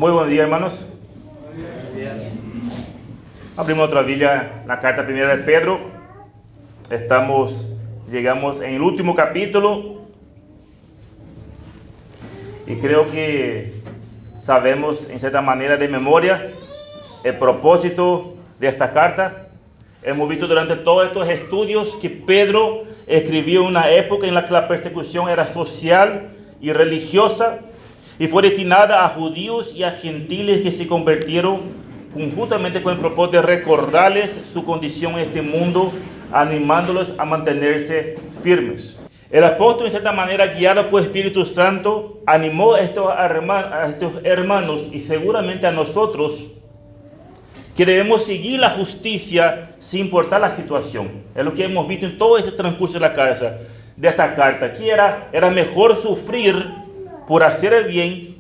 Muy buenos días, hermanos. Abrimos otra Biblia, la carta primera de Pedro. Llegamos en el último capítulo y creo que sabemos en cierta manera de memoria el propósito de esta carta. Hemos visto durante todos estos estudios que Pedro escribió en una época en la que la persecución era social y religiosa y fue destinada a judíos y a gentiles que se convirtieron conjuntamente con el propósito de recordarles su condición en este mundo, animándolos a mantenerse firmes. El apóstol, en cierta manera, guiado por el Espíritu Santo, animó a estos hermanos y seguramente a nosotros que debemos seguir la justicia sin importar la situación. Es lo que hemos visto en todo ese transcurso de esta carta. Que era mejor sufrir por hacer el bien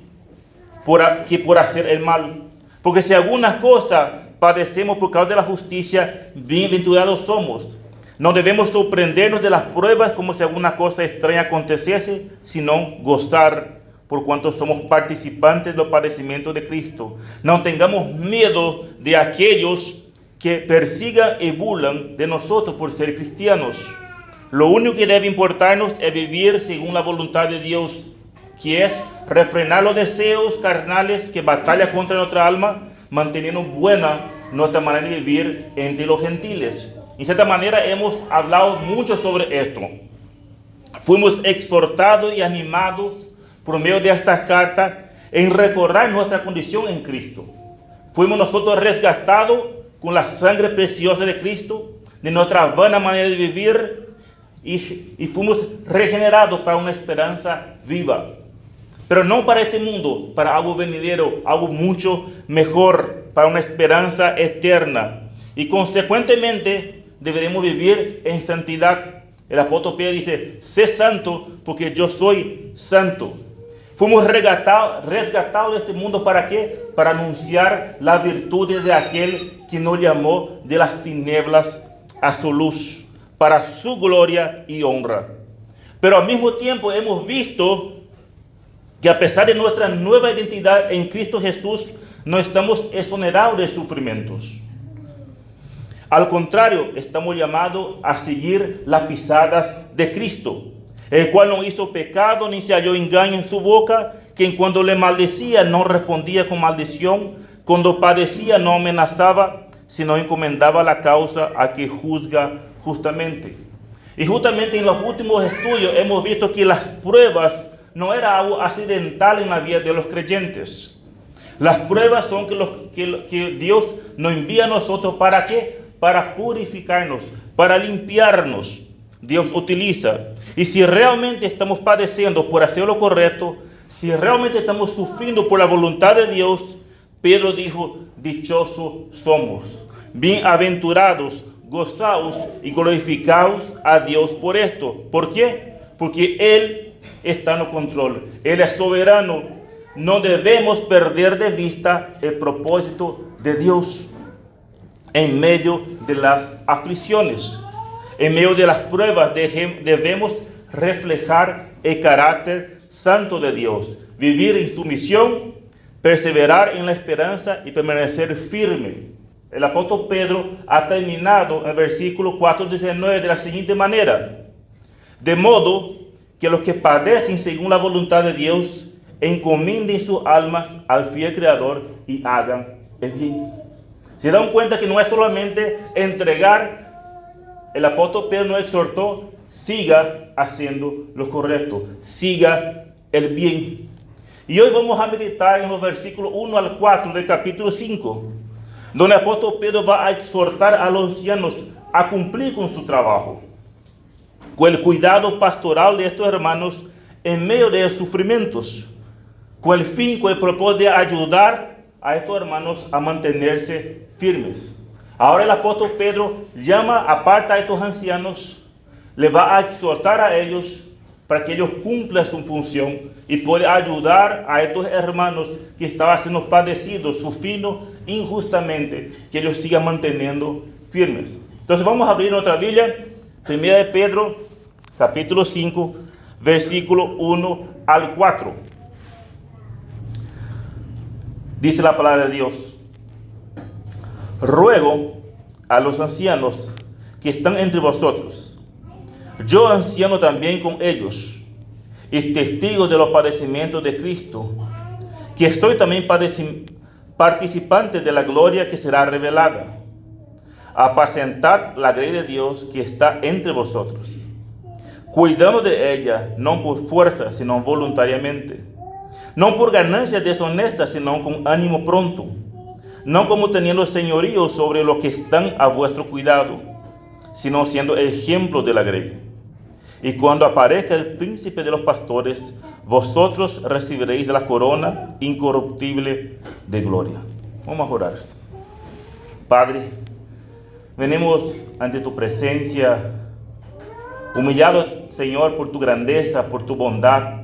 que por hacer el mal. Porque si algunas cosas padecemos por causa de la justicia, bienaventurados somos. No debemos sorprendernos de las pruebas como si alguna cosa extraña aconteciese, sino gozar por cuanto somos participantes de los padecimientos de Cristo. No tengamos miedo de aquellos que persigan y burlan de nosotros por ser cristianos. Lo único que debe importarnos es vivir según la voluntad de Dios, que es refrenar los deseos carnales que batallan contra nuestra alma, manteniendo buena nuestra manera de vivir entre los gentiles. En cierta manera hemos hablado mucho sobre esto. Fuimos exhortados y animados por medio de esta carta en recordar nuestra condición en Cristo. Fuimos nosotros rescatados con la sangre preciosa de Cristo, de nuestra vana manera de vivir, y fuimos regenerados para una esperanza viva. Pero no para este mundo, para algo venidero, algo mucho mejor, para una esperanza eterna. Y consecuentemente deberemos vivir en santidad. El apóstol Pedro dice: sé santo porque yo soy santo. Fuimos rescatados de este mundo, ¿para qué? Para anunciar las virtudes de aquel que nos llamó de las tinieblas a su luz, para su gloria y honra. Pero al mismo tiempo hemos visto que a pesar de nuestra nueva identidad en Cristo Jesús, no estamos exonerados de sufrimientos. Al contrario, estamos llamados a seguir las pisadas de Cristo, el cual no hizo pecado ni se halló engaño en su boca, quien cuando le maldecía no respondía con maldición, cuando padecía no amenazaba, sino encomendaba la causa a que juzga justamente. Y justamente en los últimos estudios hemos visto que las pruebas no era algo accidental en la vida de los creyentes. Las pruebas son que Dios nos envía a nosotros, ¿para qué? Para purificarnos, para limpiarnos. Dios utiliza. Y si realmente estamos padeciendo por hacer lo correcto, si realmente estamos sufriendo por la voluntad de Dios, Pedro dijo: dichosos somos, bienaventurados, gozaos y glorificaos a Dios por esto. ¿Por qué? Porque Él está en el control. Él es soberano. No debemos perder de vista el propósito de Dios en medio de las aflicciones. En medio de las pruebas debemos reflejar el carácter santo de Dios, vivir en sumisión, perseverar en la esperanza y permanecer firme. El apóstol Pedro ha terminado en el versículo 4:19 de la siguiente manera: de modo que los que padecen según la voluntad de Dios encomienden sus almas al fiel Creador y hagan el bien. Se dan cuenta que no es solamente entregar. El apóstol Pedro nos exhortó: siga haciendo lo correcto, siga el bien. Y hoy vamos a meditar en los versículos 1 al 4 del capítulo 5, donde el apóstol Pedro va a exhortar a los ancianos a cumplir con su trabajo, con el cuidado pastoral de estos hermanos en medio de los sufrimientos, con el propósito de ayudar a estos hermanos a mantenerse firmes. Ahora el apóstol Pedro llama aparte a estos ancianos, le va a exhortar a ellos para que ellos cumplan su función y puedan ayudar a estos hermanos que estaban siendo padecidos, sufriendo injustamente, que ellos sigan manteniendo firmes. Entonces vamos a abrir nuestra Biblia, 1 de Pedro, capítulo 5, versículo 1 al 4. Dice la palabra de Dios: ruego a los ancianos que están entre vosotros, yo anciano también con ellos, y testigo de los padecimientos de Cristo, que estoy también participante de la gloria que será revelada. Apacentad la grey de Dios que está entre vosotros, cuidando de ella, no por fuerza, sino voluntariamente, no por ganancias deshonestas, sino con ánimo pronto, no como teniendo señorío sobre los que están a vuestro cuidado, sino siendo ejemplo de la grey. Y cuando aparezca el príncipe de los pastores, vosotros recibiréis la corona incorruptible de gloria. Vamos a orar. Padre, venimos ante tu presencia, humillados, Señor, por tu grandeza, por tu bondad.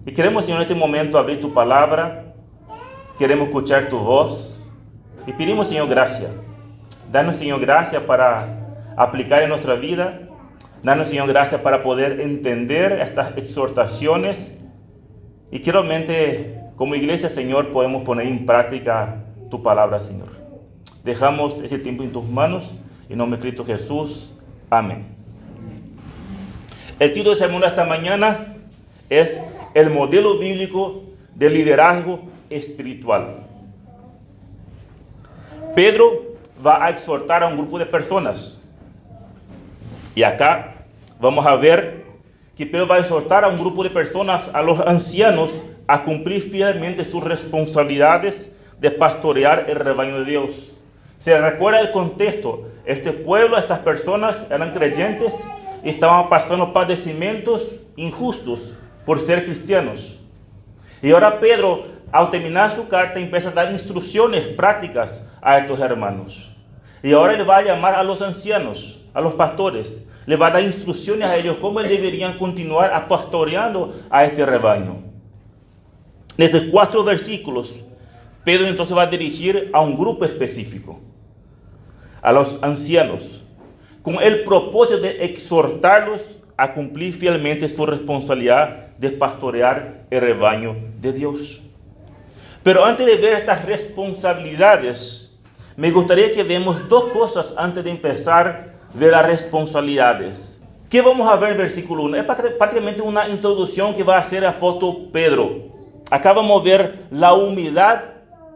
Y queremos, Señor, en este momento abrir tu palabra. Queremos escuchar tu voz. Y pedimos, Señor, gracia. Danos, Señor, gracia para aplicar en nuestra vida. Danos, Señor, gracia para poder entender estas exhortaciones. Y que realmente, como iglesia, Señor, podemos poner en práctica tu palabra, Señor. Dejamos ese tiempo en tus manos. En nombre de Cristo Jesús. Amén. El título del sermón de esta mañana es el modelo bíblico de liderazgo espiritual. Pedro va a exhortar a un grupo de personas. Y acá vamos a ver que Pedro va a exhortar a un grupo de personas, a los ancianos, a cumplir fielmente sus responsabilidades de pastorear el rebaño de Dios. Se recuerda el contexto. Este pueblo, estas personas eran creyentes y estaban pasando padecimientos injustos por ser cristianos. Y ahora Pedro, al terminar su carta, empieza a dar instrucciones prácticas a estos hermanos. Y ahora él va a llamar a los ancianos, a los pastores. Le va a dar instrucciones a ellos cómo deberían continuar pastoreando a este rebaño. Desde 4 versículos, Pedro entonces va a dirigir a un grupo específico, a los ancianos, con el propósito de exhortarlos a cumplir fielmente su responsabilidad de pastorear el rebaño de Dios. Pero antes de ver estas responsabilidades, me gustaría que veamos 2 cosas antes de empezar a ver las responsabilidades. ¿Qué vamos a ver en el versículo 1? Es prácticamente una introducción que va a hacer el apóstol Pedro. Acá vamos a ver la humildad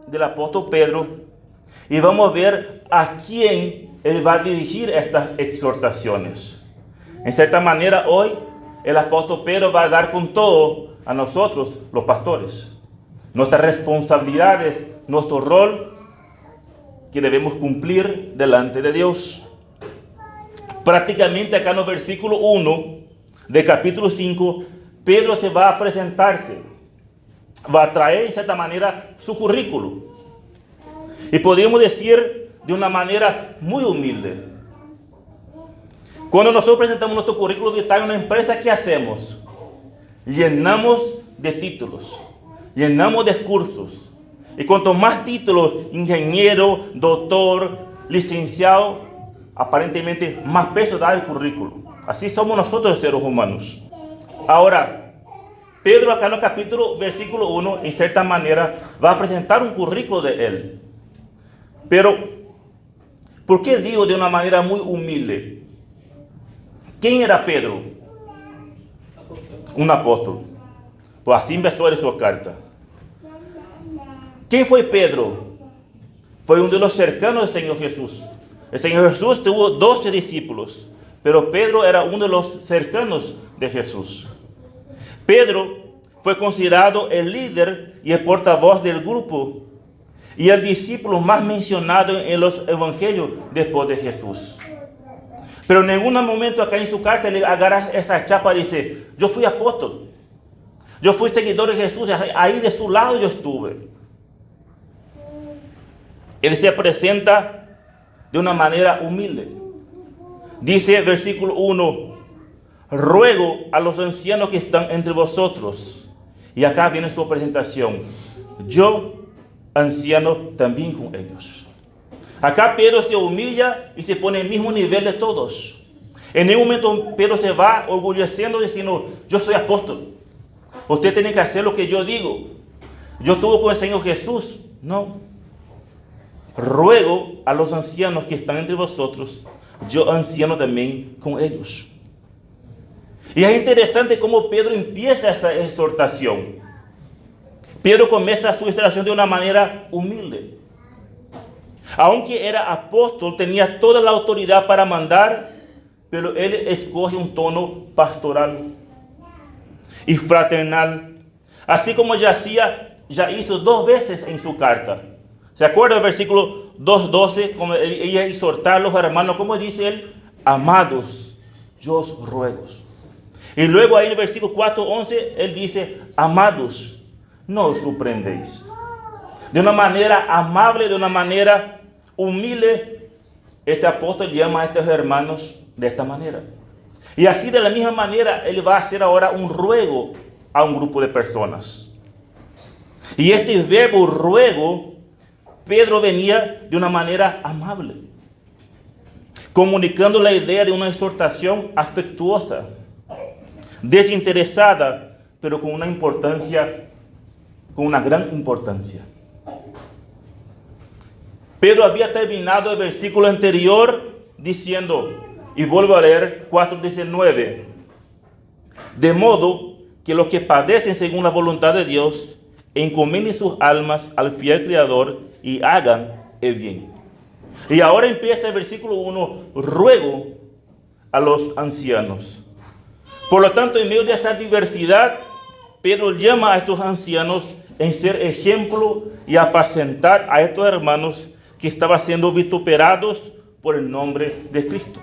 del apóstol Pedro y vamos a ver a quién él va a dirigir estas exhortaciones. En cierta manera, hoy el apóstol Pedro va a dar con todo a nosotros, los pastores. Nuestras responsabilidades, nuestro rol que debemos cumplir delante de Dios. Prácticamente acá en el versículo 1 de capítulo 5, Pedro se va a presentarse. Va a traer, en cierta manera, su currículo. Y podríamos decir de una manera muy humilde. Cuando nosotros presentamos nuestro currículo vitae en una empresa, ¿qué hacemos? Llenamos de títulos, llenamos de cursos. Y cuanto más títulos, ingeniero, doctor, licenciado, aparentemente más peso da el currículo. Así somos nosotros los seres humanos. Ahora, Pedro acá en el capítulo, versículo 1, en cierta manera, va a presentar un currículo de él. Pero, ¿por qué digo de una manera muy humilde? ¿Quién era Pedro? Un apóstol. Pues así empezó en su carta. ¿Quién fue Pedro? Fue uno de los cercanos del Señor Jesús. El Señor Jesús tuvo 12 discípulos, pero Pedro era uno de los cercanos de Jesús. Pedro fue considerado el líder y el portavoz del grupo y el discípulo más mencionado en los evangelios después de Jesús. Pero en ningún momento acá en su carta le agarra esa chapa y dice: yo fui apóstol, yo fui seguidor de Jesús, ahí de su lado yo estuve. Él se presenta de una manera humilde. Dice versículo 1: ruego a los ancianos que están entre vosotros. Y acá viene su presentación: yo, anciano, también con ellos. Acá Pedro se humilla y se pone al mismo nivel de todos. En ningún momento Pedro se va orgulleciendo diciendo: yo soy apóstol, usted tiene que hacer lo que yo digo. Yo estuve con el Señor Jesús, No. Ruego a los ancianos que están entre vosotros, yo anciano también con ellos. Y es interesante cómo Pedro empieza esa exhortación. Pedro comienza su exhortación de una manera humilde. Aunque era apóstol, tenía toda la autoridad para mandar, pero él escoge un tono pastoral y fraternal, así como ya hizo 2 veces en su carta. ¿Se acuerda del versículo 2:12? Como ella exhortar a los hermanos, como dice él, amados, yo os ruego. Y luego ahí en el versículo 4:11, él dice, amados, no os sorprendéis. De una manera amable, de una manera humilde, este apóstol llama a estos hermanos de esta manera. Y así de la misma manera, él va a hacer ahora un ruego a un grupo de personas. Y este verbo ruego, Pedro venía de una manera amable, comunicando la idea de una exhortación afectuosa, desinteresada, pero con una gran importancia. Pedro había terminado el versículo anterior diciendo, y vuelvo a leer 4:19, de modo que los que padecen según la voluntad de Dios, encomienden sus almas al fiel Creador y hagan el bien. Y ahora empieza el versículo 1, ruego a los ancianos. Por lo tanto, en medio de esa diversidad, Pedro llama a estos ancianos en ser ejemplo y apacentar a estos hermanos que estaban siendo vituperados por el nombre de Cristo.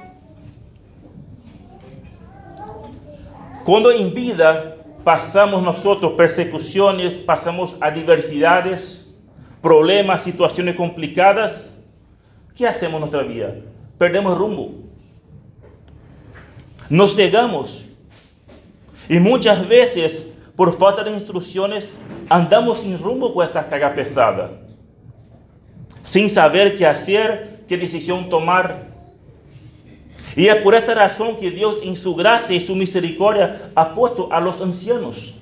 Cuando en vida pasamos nosotros persecuciones, pasamos adversidades, problemas, situaciones complicadas, ¿qué hacemos en nuestra vida? Perdemos rumbo. Nos cegamos. Y muchas veces, por falta de instrucciones, andamos sin rumbo con esta carga pesada, sin saber qué hacer, qué decisión tomar. Y es por esta razón que Dios, en su gracia y su misericordia, ha puesto a los ancianos,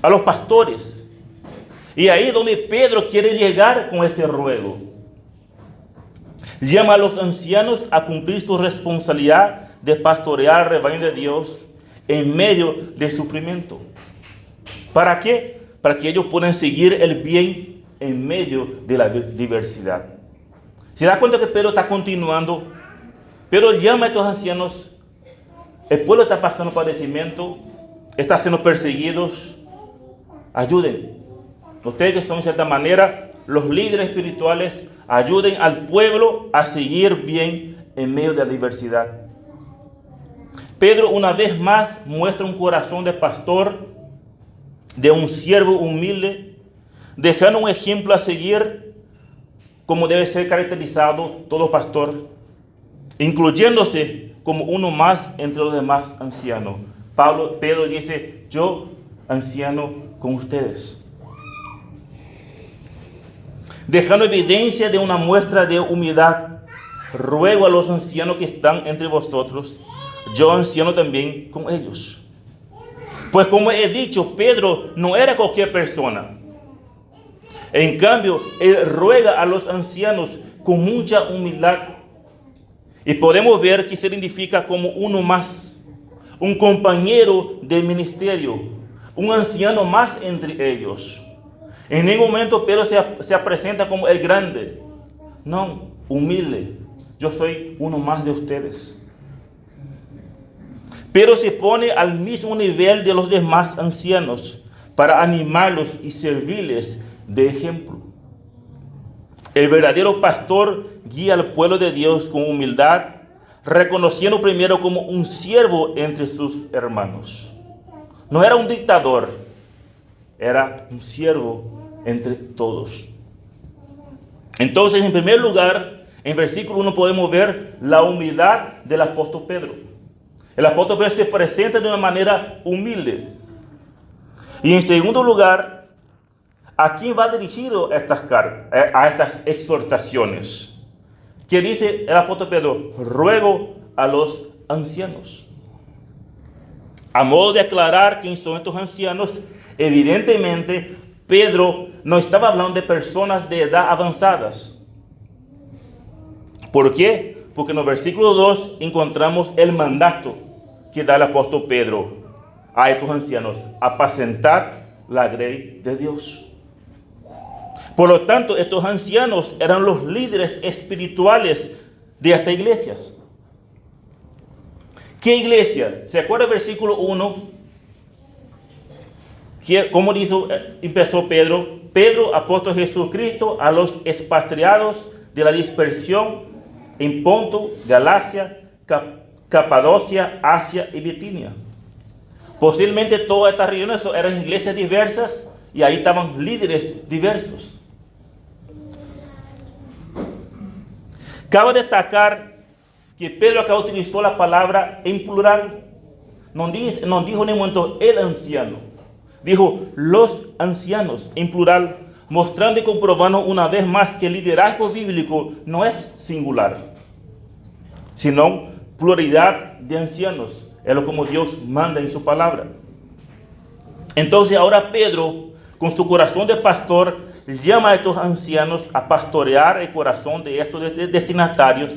a los pastores. Y ahí es donde Pedro quiere llegar con este ruego. Llama a los ancianos a cumplir su responsabilidad de pastorear el rebaño de Dios en medio del sufrimiento. ¿Para qué? Para que ellos puedan seguir el bien en medio de la diversidad. ¿Se da cuenta que Pedro está continuando? Pedro llama a estos ancianos. El pueblo está pasando padecimiento, está siendo perseguidos. Ayuden. Ustedes que son de cierta manera los líderes espirituales, ayuden al pueblo a seguir bien en medio de la diversidad. Pedro una vez más muestra un corazón de pastor, de un siervo humilde, dejando un ejemplo a seguir como debe ser caracterizado todo pastor, incluyéndose como uno más entre los demás ancianos. Pedro dice, yo anciano con ustedes. Dejando evidencia de una muestra de humildad, ruego a los ancianos que están entre vosotros, yo anciano también con ellos. Pues como he dicho, Pedro no era cualquier persona. En cambio, él ruega a los ancianos con mucha humildad. Y podemos ver que se identifica como uno más, un compañero de ministerio, un anciano más entre ellos. En ningún momento Pedro se presenta como el grande. No, humilde. Yo soy uno más de ustedes. Pero se pone al mismo nivel de los demás ancianos para animarlos y servirles de ejemplo. El verdadero pastor guía al pueblo de Dios con humildad, reconociendo primero como un siervo entre sus hermanos. No era un dictador, era un siervo entre todos. Entonces, en primer lugar, en versículo 1 podemos ver la humildad del apóstol Pedro. El apóstol Pedro se presenta de una manera humilde. Y en segundo lugar, ¿a quién va dirigido a estas exhortaciones? ¿Qué dice el apóstol Pedro? Ruego a los ancianos. A modo de aclarar quién son estos ancianos, evidentemente Pedro no estaba hablando de personas de edad avanzadas. ¿Por qué? Porque en el versículo 2 encontramos el mandato que da el apóstol Pedro a estos ancianos: apacentar la grey de Dios. Por lo tanto, estos ancianos eran los líderes espirituales de estas iglesias. ¿Qué iglesia? ¿Se acuerda el versículo 1? ¿Cómo empezó Pedro? Pedro, apóstol de Jesucristo, a los expatriados de la dispersión en Ponto, Galacia, Capadocia, Asia y Bitinia. Posiblemente todas estas regiones eran iglesias diversas y ahí estaban líderes diversos. Cabe destacar que Pedro acá utilizó la palabra en plural. No dijo en ningún momento el anciano. Dijo los ancianos en plural, mostrando y comprobando una vez más que el liderazgo bíblico no es singular, sino pluralidad de ancianos. Es lo como Dios manda en su palabra. Entonces ahora Pedro, con su corazón de pastor, llama a estos ancianos a pastorear el corazón de estos destinatarios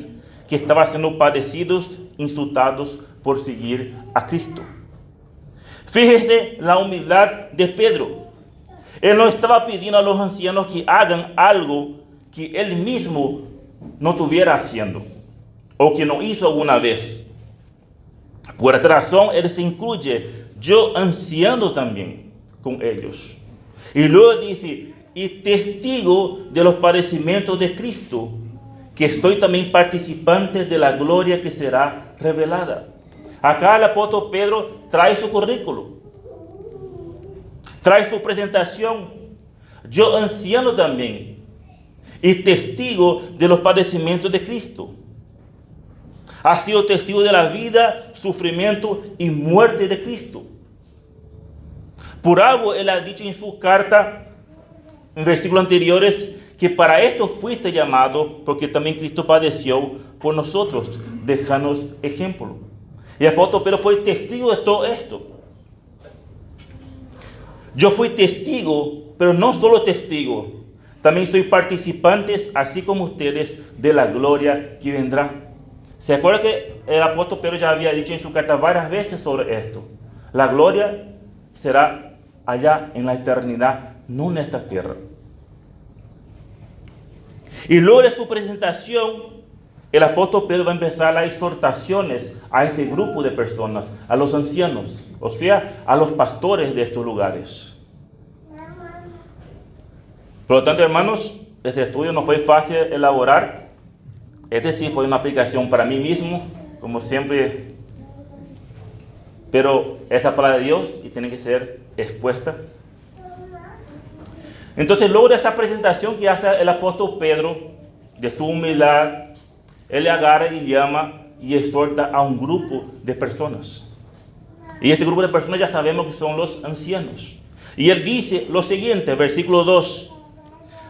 que estaban siendo padecidos, insultados por seguir a Cristo. Fíjese la humildad de Pedro. Él no estaba pidiendo a los ancianos que hagan algo que él mismo no estuviera haciendo o que no hizo alguna vez. Por esta razón, él se incluye, yo anciano también con ellos. Y luego dice, y testigo de los padecimientos de Cristo, que estoy también participante de la gloria que será revelada. Acá el apóstol Pedro trae su currículo, trae su presentación. Yo anciano también y testigo de los padecimientos de Cristo. Ha sido testigo de la vida, sufrimiento y muerte de Cristo. Por algo él ha dicho en su carta, en versículos anteriores, que para esto fuiste llamado, porque también Cristo padeció por nosotros, dejándonos ejemplo. Y el apóstol Pedro fue testigo de todo esto. Yo fui testigo, pero no solo testigo, también soy participante, así como ustedes, de la gloria que vendrá. ¿Se acuerda que el apóstol Pedro ya había dicho en su carta varias veces sobre esto? La gloria será allá en la eternidad, no en esta tierra. Y luego de su presentación, el apóstol Pedro va a empezar las exhortaciones a este grupo de personas, a los ancianos, o sea, a los pastores de estos lugares. Por lo tanto, hermanos, este estudio no fue fácil de elaborar. Este sí fue una aplicación para mí mismo, como siempre. Pero es la palabra de Dios y tiene que ser expuesta. Entonces, luego de esa presentación que hace el apóstol Pedro, de su humildad, él le agarra y llama y exhorta a un grupo de personas. Y este grupo de personas ya sabemos que son los ancianos. Y él dice lo siguiente, versículo 2.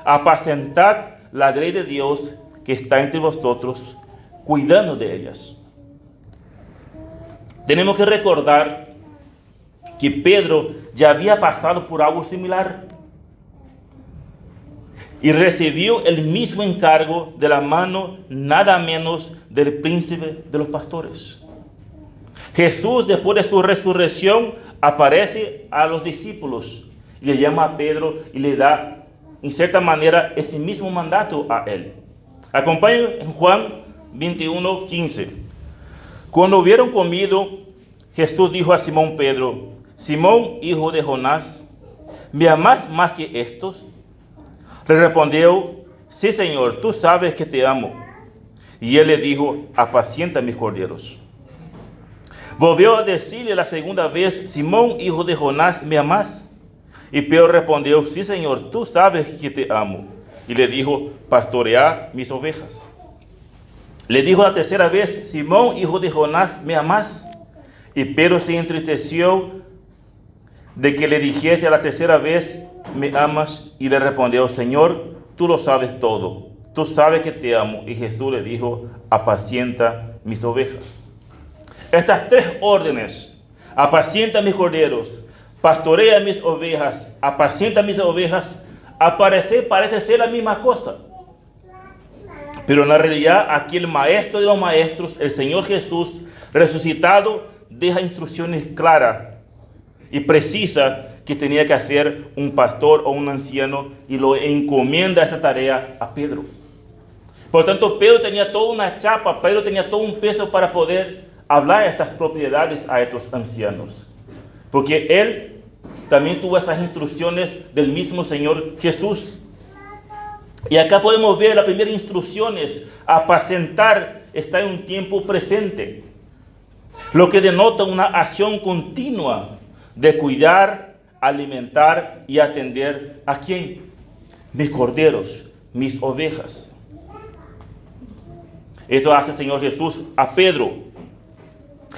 Apacentad la grey de Dios que está entre vosotros, cuidando de ellas. Tenemos que recordar que Pedro ya había pasado por algo similar y recibió el mismo encargo de la mano nada menos del príncipe de los pastores. Jesús, después de su resurrección, aparece a los discípulos y le llama a Pedro y le da, en cierta manera, ese mismo mandato a él. Acompáñenme en Juan 21:15. Cuando hubieron comido, Jesús dijo a Simón Pedro: Simón, hijo de Jonás, ¿me amas más que estos? Le respondió: sí, Señor, tú sabes que te amo. Y él le dijo: apacienta mis corderos. Volvió a decirle la segunda vez: Simón, hijo de Jonás, ¿me amas? Y Pedro respondió: sí, Señor, tú sabes que te amo. Y le dijo: pastorea mis ovejas. Le dijo la tercera vez: Simón, hijo de Jonás, ¿me amas? Y Pedro se entristeció de que le dijese a la tercera vez: ¿me amas? Y le respondió: Señor, tú lo sabes todo. Tú sabes que te amo. Y Jesús le dijo: apacienta mis ovejas. Estas tres órdenes: apacienta mis corderos, pastorea mis ovejas, apacienta mis ovejas, Al parecer parece ser la misma cosa. Pero en la realidad aquí el maestro de los maestros, el Señor Jesús resucitado, deja instrucciones claras y precisas que tenía que hacer un pastor o un anciano y lo encomienda esta tarea a Pedro. Por tanto, Pedro tenía toda una chapa, Pedro tenía todo un peso para poder hablar estas propiedades a estos ancianos. Porque él también tuvo esas instrucciones del mismo Señor Jesús. Y acá podemos ver las primeras instrucciones: apacentar está en un tiempo presente, lo que denota una acción continua de cuidar, alimentar y atender ¿a quién? Mis corderos, mis ovejas. Esto hace el Señor Jesús a Pedro.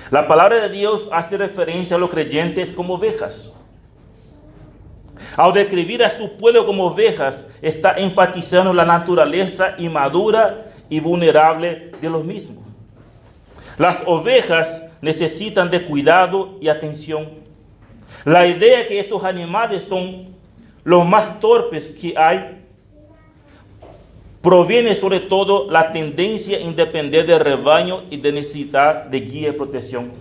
La palabra de Dios hace referencia a los creyentes como ovejas. Al describir a su pueblo como ovejas, está enfatizando la naturaleza inmadura y vulnerable de los mismos. Las ovejas necesitan de cuidado y atención. La idea es que estos animales son los más torpes que hay proviene sobre todo la tendencia a depender del rebaño y de necesidad de guía y protección.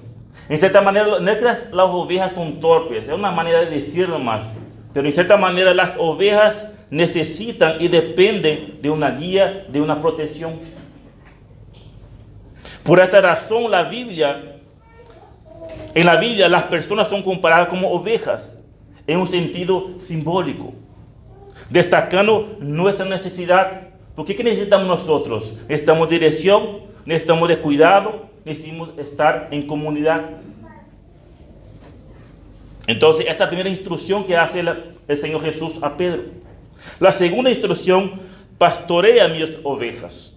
En cierta manera, no es que las ovejas son torpes, es una manera de decirlo más, pero en cierta manera las ovejas necesitan y dependen de una guía, de una protección. Por esta razón, en la Biblia las personas son comparadas como ovejas en un sentido simbólico, destacando nuestra necesidad. Porque ¿qué necesitamos nosotros? Necesitamos dirección, necesitamos de cuidado, necesitamos estar en comunidad. Entonces, esta primera instrucción que hace el Señor Jesús a Pedro. La segunda instrucción: pastorea mis ovejas.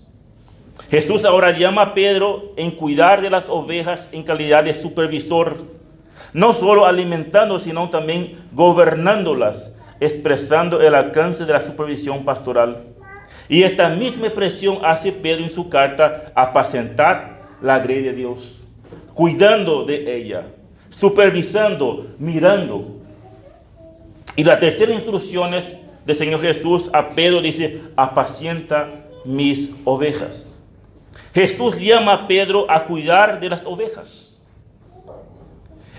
Jesús ahora llama a Pedro en cuidar de las ovejas en calidad de supervisor, no solo alimentando, sino también gobernándolas, expresando el alcance de la supervisión pastoral. Y esta misma expresión hace Pedro en su carta: apacentar la grey de Dios, cuidando de ella, supervisando, mirando. Y la tercera instrucción del Señor Jesús a Pedro dice: apacienta mis ovejas. Jesús llama a Pedro a cuidar de las ovejas.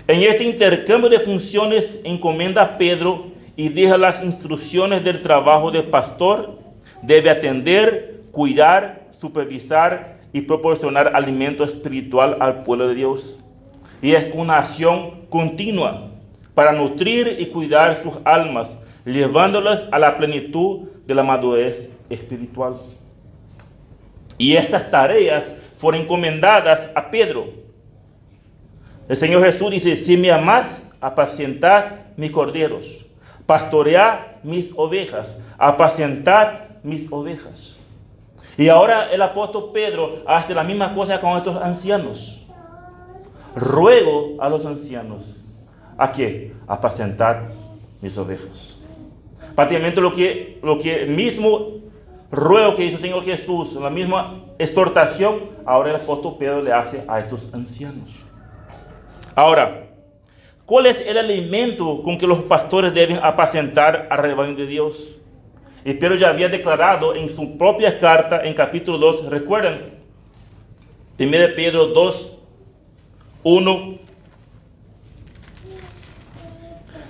En este intercambio de funciones encomienda a Pedro y deja las instrucciones del trabajo del pastor. Debe atender, cuidar, supervisar y proporcionar alimento espiritual al pueblo de Dios. Y es una acción continua para nutrir y cuidar sus almas, llevándolas a la plenitud de la madurez espiritual. Y estas tareas fueron encomendadas a Pedro. El Señor Jesús dice: si me amás, apacentad mis corderos, pastoread mis ovejas, apacentad mis ovejas. Y ahora el apóstol Pedro hace la misma cosa con estos ancianos. Ruego a los ancianos, ¿a qué? Apacentar mis ovejas. Prácticamente lo que el mismo ruego que hizo el Señor Jesús, la misma exhortación, ahora el apóstol Pedro le hace a estos ancianos. Ahora, ¿cuál es el alimento con que los pastores deben apacentar al rebaño de Dios? Y Pedro ya había declarado en su propia carta, en capítulo 2, recuerdan, 1 Pedro 2, 1.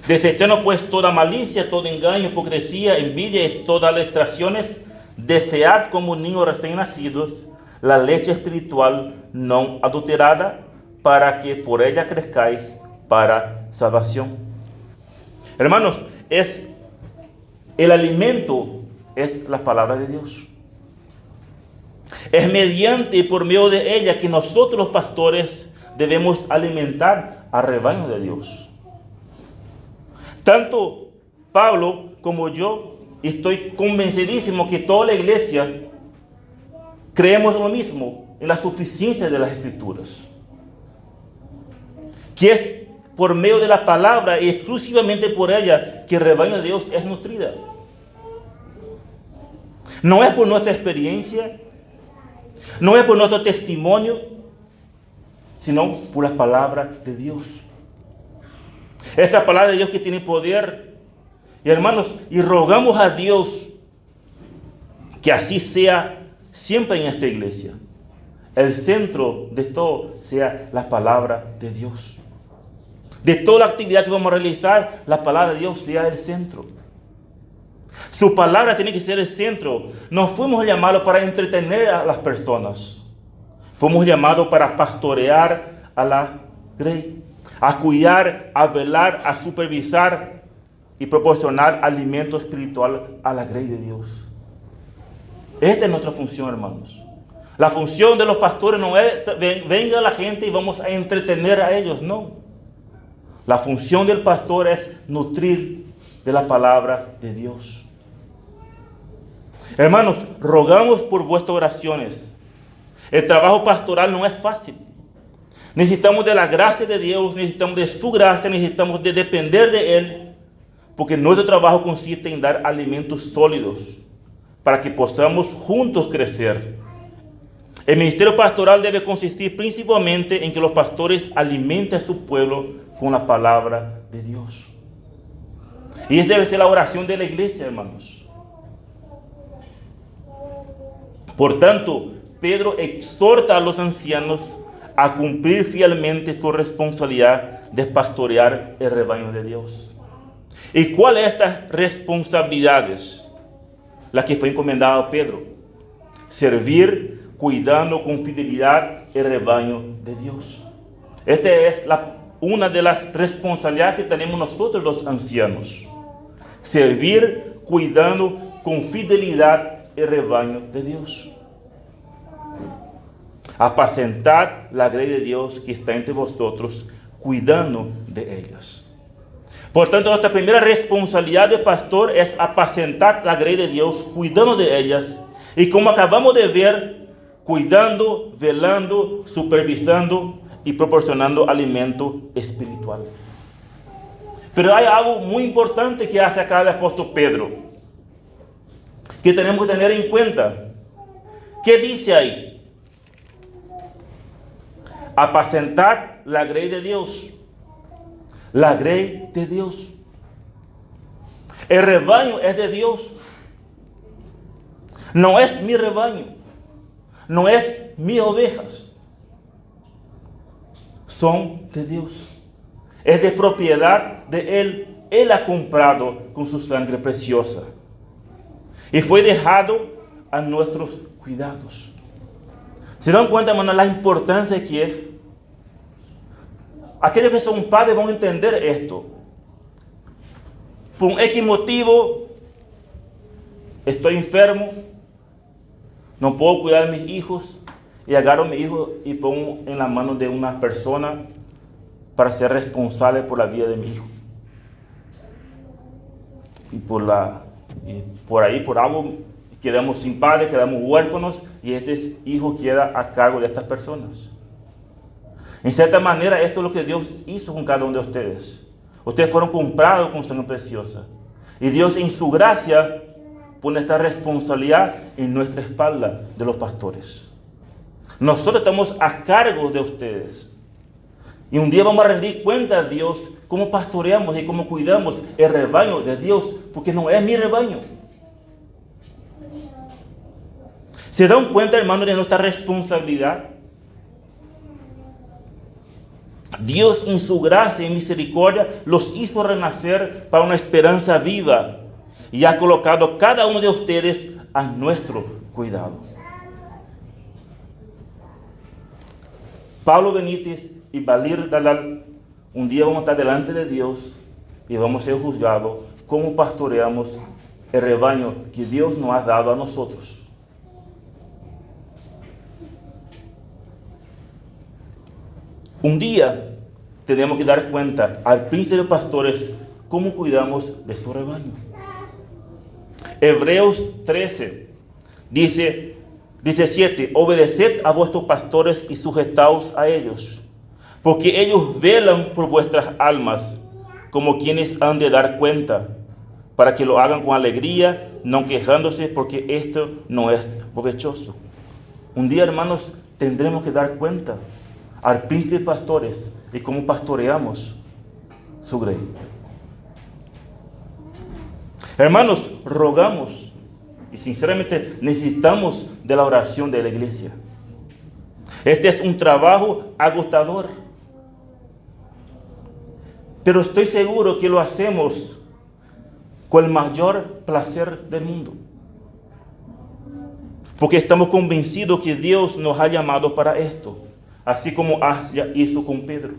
Desechando pues toda malicia, todo engaño, hipocresía, envidia y todas las extracciones, desead como niños recién nacidos la leche espiritual no adulterada, para que por ella crezcáis para salvación. Hermanos, el alimento es la palabra de Dios. Es mediante y por medio de ella que nosotros los pastores debemos alimentar al rebaño de Dios. Tanto Pablo como yo estoy convencidísimo que toda la iglesia creemos lo mismo, en la suficiencia de las Escrituras, que es por medio de la palabra y exclusivamente por ella que el rebaño de Dios es nutrida. No es por nuestra experiencia, no es por nuestro testimonio, sino por la palabra de Dios. Esta palabra de Dios que tiene poder Y hermanos, y rogamos a Dios que así sea siempre en esta iglesia. El centro de todo sea la palabra de Dios. De toda la actividad que vamos a realizar, la palabra de Dios sea el centro. Su palabra tiene que ser el centro. No fuimos llamados para entretener a las personas. Fuimos llamados para pastorear a la grey, a cuidar, a velar, a supervisar y proporcionar alimento espiritual a la grey de Dios. Esta es nuestra función, hermanos. La función de los pastores no es venga la gente y vamos a entretener a ellos, no. La función del pastor es nutrir de la palabra de Dios. Hermanos, rogamos por vuestras oraciones. El trabajo pastoral no es fácil. Necesitamos de la gracia de Dios, necesitamos de su gracia, necesitamos de depender de Él, porque nuestro trabajo consiste en dar alimentos sólidos para que podamos juntos crecer. El ministerio pastoral debe consistir principalmente en que los pastores alimenten a su pueblo con la palabra de Dios. Y esa debe ser la oración de la iglesia, hermanos. Por tanto, Pedro exhorta a los ancianos a cumplir fielmente su responsabilidad de pastorear el rebaño de Dios. ¿Y cuáles son estas responsabilidades? Las que fue encomendado a Pedro. Servir, cuidando con fidelidad el rebaño de Dios. Esta es una de las responsabilidades que tenemos nosotros los ancianos. Servir, cuidando con fidelidad el rebaño de Dios. Apacentar la grey de Dios que está entre vosotros, cuidando de ellas. Por tanto, nuestra primera responsabilidad de pastor es apacentar la grey de Dios, cuidando de ellas. Y como acabamos de ver, cuidando, velando, supervisando y proporcionando alimento espiritual. Pero hay algo muy importante que hace acá el apóstol Pedro, que tenemos que tener en cuenta. ¿Qué dice ahí? Apacentar la grey de Dios. La grey de Dios. El rebaño es de Dios. No es mi rebaño. No es mis ovejas. Son de Dios. Es de propiedad de Él. Él ha comprado con su sangre preciosa. Y fue dejado a nuestros cuidados. ¿Se dan cuenta, hermano, la importancia que es? Aquellos que son padres van a entender esto. Por un X motivo, estoy enfermo, no puedo cuidar a mis hijos, y agarro a mi hijo y pongo en la mano de una persona para ser responsable por la vida de mi hijo. Y por ahí, por algo, quedamos sin padres, quedamos huérfanos, y este hijo queda a cargo de estas personas. En cierta manera, esto es lo que Dios hizo con cada uno de ustedes. Ustedes fueron comprados con sangre preciosa. Y Dios, en su gracia, pone esta responsabilidad en nuestra espalda de los pastores. Nosotros estamos a cargo de ustedes. Y un día vamos a rendir cuenta a Dios cómo pastoreamos y cómo cuidamos el rebaño de Dios, porque no es mi rebaño. ¿Se dan cuenta, hermanos, de nuestra responsabilidad? Dios, en su gracia y misericordia, los hizo renacer para una esperanza viva y ha colocado cada uno de ustedes a nuestro cuidado. Pablo Benítez y Valir Dalal, un día vamos a estar delante de Dios y vamos a ser juzgados cómo pastoreamos el rebaño que Dios nos ha dado a nosotros. Un día tenemos que dar cuenta al príncipe de pastores cómo cuidamos de su rebaño. Hebreos 13 dice 17: obedeced a vuestros pastores y sujetaos a ellos, porque ellos velan por vuestras almas, como quienes han de dar cuenta, para que lo hagan con alegría, no quejándose, porque esto no es provechoso. Un día, hermanos, tendremos que dar cuenta al príncipe de pastores y cómo pastoreamos su grey. Hermanos, rogamos y sinceramente necesitamos de la oración de la iglesia. Este es un trabajo agotador, pero estoy seguro que lo hacemos con el mayor placer del mundo, porque estamos convencidos que Dios nos ha llamado para esto, así como hizo con Pedro.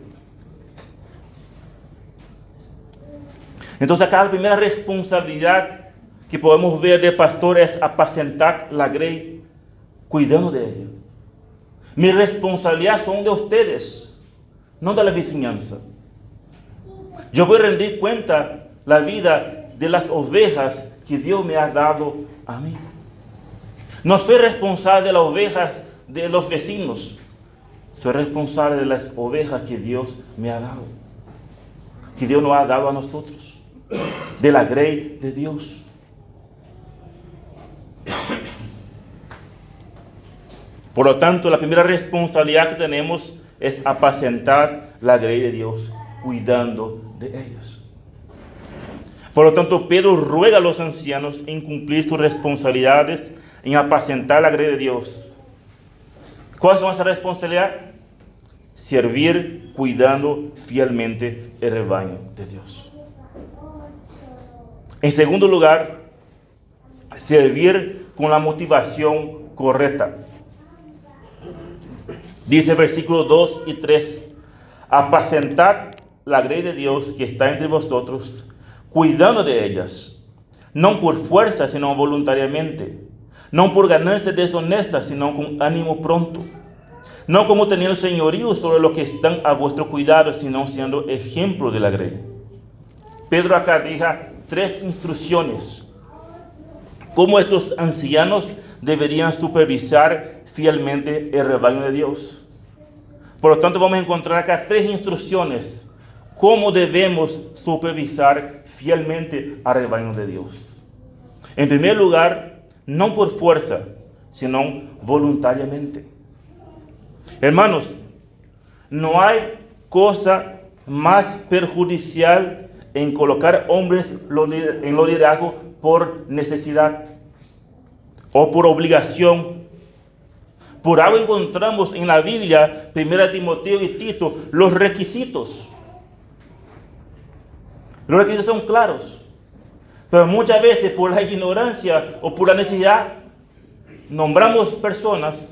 Entonces acá la primera responsabilidad que podemos ver del pastor es apacentar la grey, cuidando de ella. Mi responsabilidad son de ustedes, no de la vizinhanza. Yo voy a rendir cuenta la vida de las ovejas que Dios me ha dado a mí. No soy responsable de las ovejas de los vecinos. Soy responsable de las ovejas que Dios me ha dado. Que Dios nos ha dado a nosotros. De la grey de Dios. Por lo tanto, la primera responsabilidad que tenemos es apacentar la grey de Dios, cuidando de ellas. Por lo tanto, Pedro ruega a los ancianos en cumplir sus responsabilidades, en apacentar la grey de Dios. ¿Cuál es nuestra responsabilidad? Servir, cuidando fielmente el rebaño de Dios. En segundo lugar, servir con la motivación correcta. Dice versículos 2 y 3, apacentad la grey de Dios que está entre vosotros, cuidando de ellas, no por fuerza, sino voluntariamente, no por ganancias deshonestas, sino con ánimo pronto, no como teniendo señorío sobre los que están a vuestro cuidado, sino siendo ejemplo de la grey. Pedro acá deja 3 instrucciones. Cómo estos ancianos deberían supervisar fielmente el rebaño de Dios. Por lo tanto, vamos a encontrar acá 3 instrucciones. Cómo debemos supervisar fielmente al rebaño de Dios. En primer lugar, no por fuerza, sino voluntariamente. Hermanos, no hay cosa más perjudicial en colocar hombres en lo liderazgo por necesidad o por obligación. Por algo encontramos en la Biblia, 1 Timoteo y Tito, los requisitos. Los requisitos son claros, pero muchas veces por la ignorancia o por la necesidad nombramos personas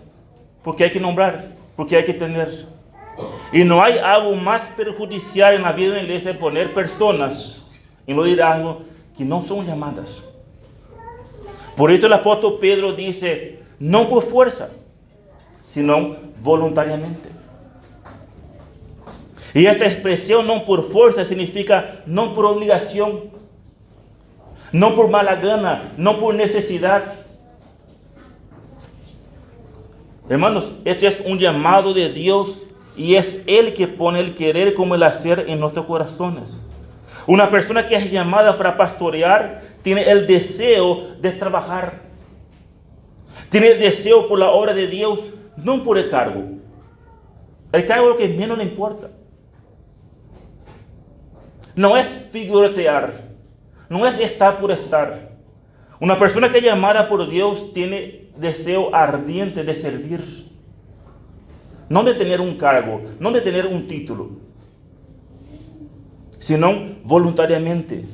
porque hay que nombrar, porque hay que tener. Y no hay algo más perjudicial en la vida de la iglesia de poner personas en lo liderazgo que no son llamadas. Por eso el apóstol Pedro dice, no por fuerza, sino voluntariamente. Y esta expresión no por fuerza significa no por obligación, no por mala gana, no por necesidad. Hermanos, este es un llamado de Dios y es Él que pone el querer como el hacer en nuestros corazones. Una persona que es llamada para pastorear tiene el deseo de trabajar. Tiene el deseo por la obra de Dios, no por el cargo. El cargo es lo que menos le importa. No es figuretear, no es estar por estar. Una persona que es llamada por Dios tiene deseo ardiente de servir. No de tener un cargo, no de tener un título, sino voluntariamente,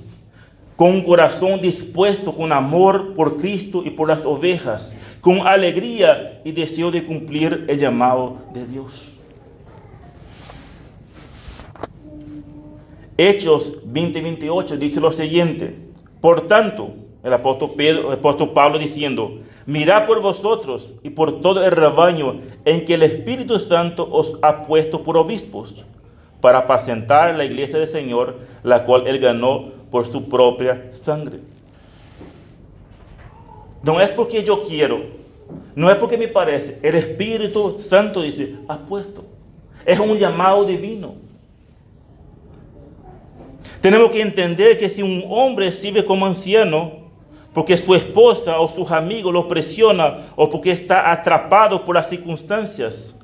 con un corazón dispuesto, con amor por Cristo y por las ovejas, con alegría y deseo de cumplir el llamado de Dios. Hechos 20:28 dice lo siguiente: por tanto, el apóstol Pablo diciendo, mirad por vosotros y por todo el rebaño en que el Espíritu Santo os ha puesto por obispos, para apacentar la iglesia del Señor, la cual Él ganó por su propia sangre. No es porque yo quiero, no es porque me parece, el Espíritu Santo dice, ha puesto. Es un llamado divino. Tenemos que entender que si un hombre sirve como anciano, porque su esposa o sus amigos lo presiona o porque está atrapado por las circunstancias,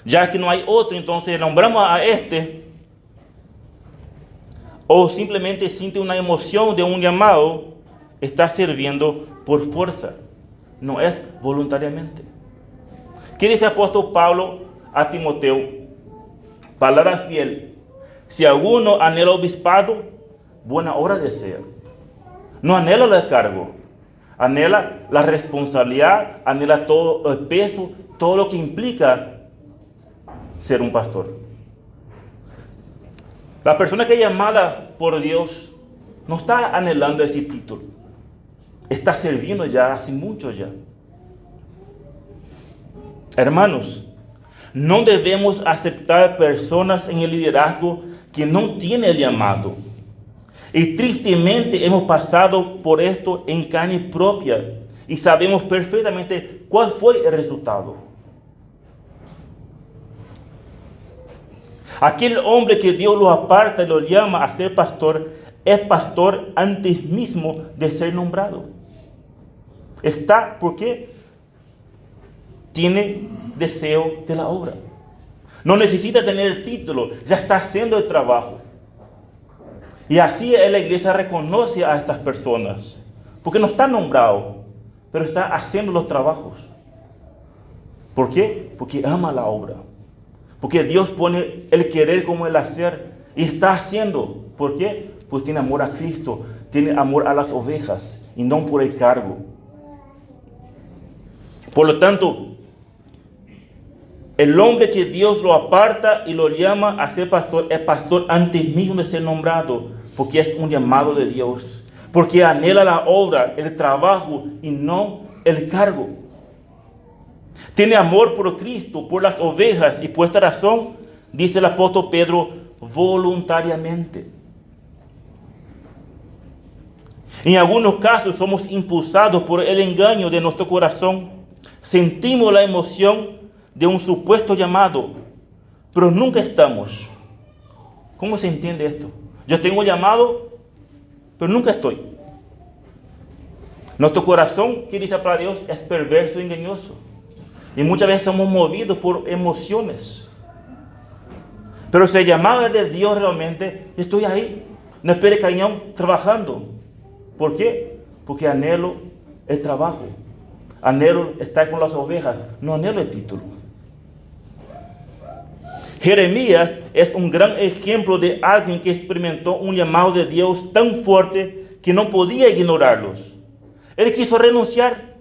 ya que no hay otro, entonces nombramos a este, o simplemente siente una emoción de un llamado, está sirviendo por fuerza, no es voluntariamente. ¿Qué dice el apóstol Pablo a Timoteo? Palabra fiel. Si alguno anhela obispado, buena obra desea. No anhela el cargo, anhela la responsabilidad, anhela todo el peso, todo lo que implica ser un pastor. La persona que es llamada por Dios no está anhelando ese título, está sirviendo ya hace mucho ya. Hermanos, no debemos aceptar personas en el liderazgo que no tienen el llamado. Y tristemente hemos pasado por esto en carne propia y sabemos perfectamente cuál fue el resultado. Aquel hombre que Dios lo aparta y lo llama a ser pastor, es pastor antes mismo de ser nombrado. Está porque tiene deseo de la obra. No necesita tener el título, ya está haciendo el trabajo. Y así la iglesia reconoce a estas personas, porque no está nombrado, pero está haciendo los trabajos. ¿Por qué? Porque ama la obra. Porque Dios pone el querer como el hacer y está haciendo. ¿Por qué? Pues tiene amor a Cristo, tiene amor a las ovejas y no por el cargo. Por lo tanto, el hombre que Dios lo aparta y lo llama a ser pastor es pastor antes mismo de ser nombrado, porque es un llamado de Dios, porque anhela la obra, el trabajo y no el cargo. Tiene amor por Cristo, por las ovejas, y por esta razón, dice el apóstol Pedro, voluntariamente. En algunos casos somos impulsados por el engaño de nuestro corazón. Sentimos la emoción de un supuesto llamado, pero nunca estamos. ¿Cómo se entiende esto? Yo tengo llamado, pero nunca estoy. Nuestro corazón, que dice para Dios, es perverso y engañoso. Y muchas veces somos movidos por emociones. Pero si el llamado es de Dios realmente, estoy ahí, no espere cañón, trabajando. ¿Por qué? Porque anhelo el trabajo. Anhelo estar con las ovejas, no anhelo el título. Jeremías es un gran ejemplo de alguien que experimentó un llamado de Dios tan fuerte que no podía ignorarlos. Él quiso renunciar,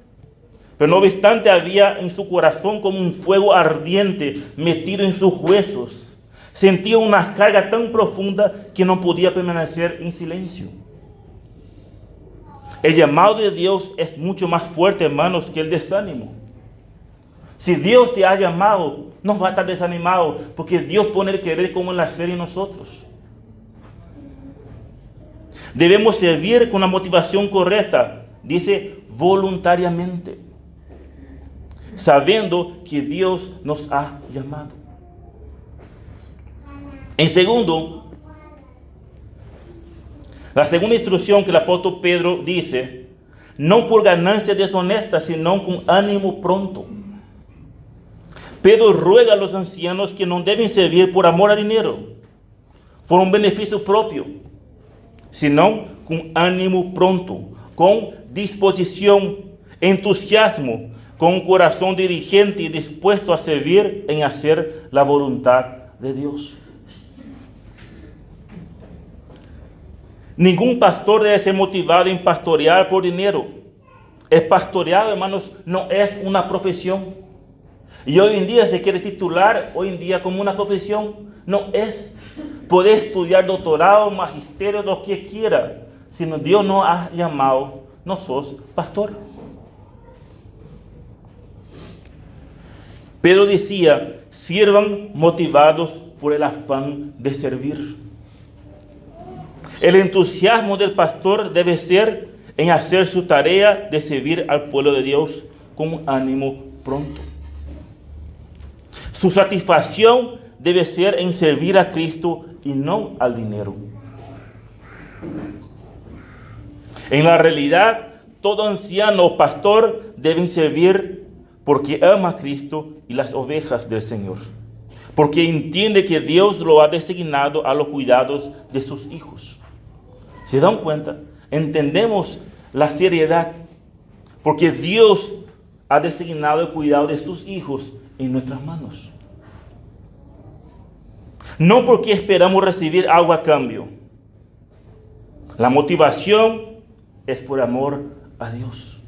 pero no obstante había en su corazón como un fuego ardiente metido en sus huesos. Sentía una carga tan profunda que no podía permanecer en silencio. El llamado de Dios es mucho más fuerte, hermanos, que el desánimo. Si Dios te ha llamado, no vas a estar desanimado, porque Dios pone el querer como el hacer en nosotros. Debemos servir con la motivación correcta, dice voluntariamente, sabiendo que Dios nos ha llamado. En segundo, la segunda instrucción que el apóstol Pedro dice, no por ganancia deshonesta, sino con ánimo pronto. Pedro ruega a los ancianos que no deben servir por amor a dinero, por un beneficio propio, sino con ánimo pronto, con disposición, entusiasmo, con un corazón diligente y dispuesto a servir en hacer la voluntad de Dios. Ningún pastor debe ser motivado en pastorear por dinero. El pastoreado, hermanos, no es una profesión. Y hoy en día se quiere titular, hoy en día como una profesión. No es. Poder estudiar doctorado, magisterio, lo que quiera. Si Dios no ha llamado, no sos pastor. Pedro decía, sirvan motivados por el afán de servir. El entusiasmo del pastor debe ser en hacer su tarea de servir al pueblo de Dios con ánimo pronto. Su satisfacción debe ser en servir a Cristo y no al dinero. En la realidad, todo anciano o pastor debe servir porque ama a Cristo y las ovejas del Señor. Porque entiende que Dios lo ha designado a los cuidados de sus hijos. ¿Se dan cuenta? Entendemos la seriedad, porque Dios ha designado el cuidado de sus hijos en nuestras manos. No porque esperamos recibir algo a cambio. La motivación es por amor a Dios.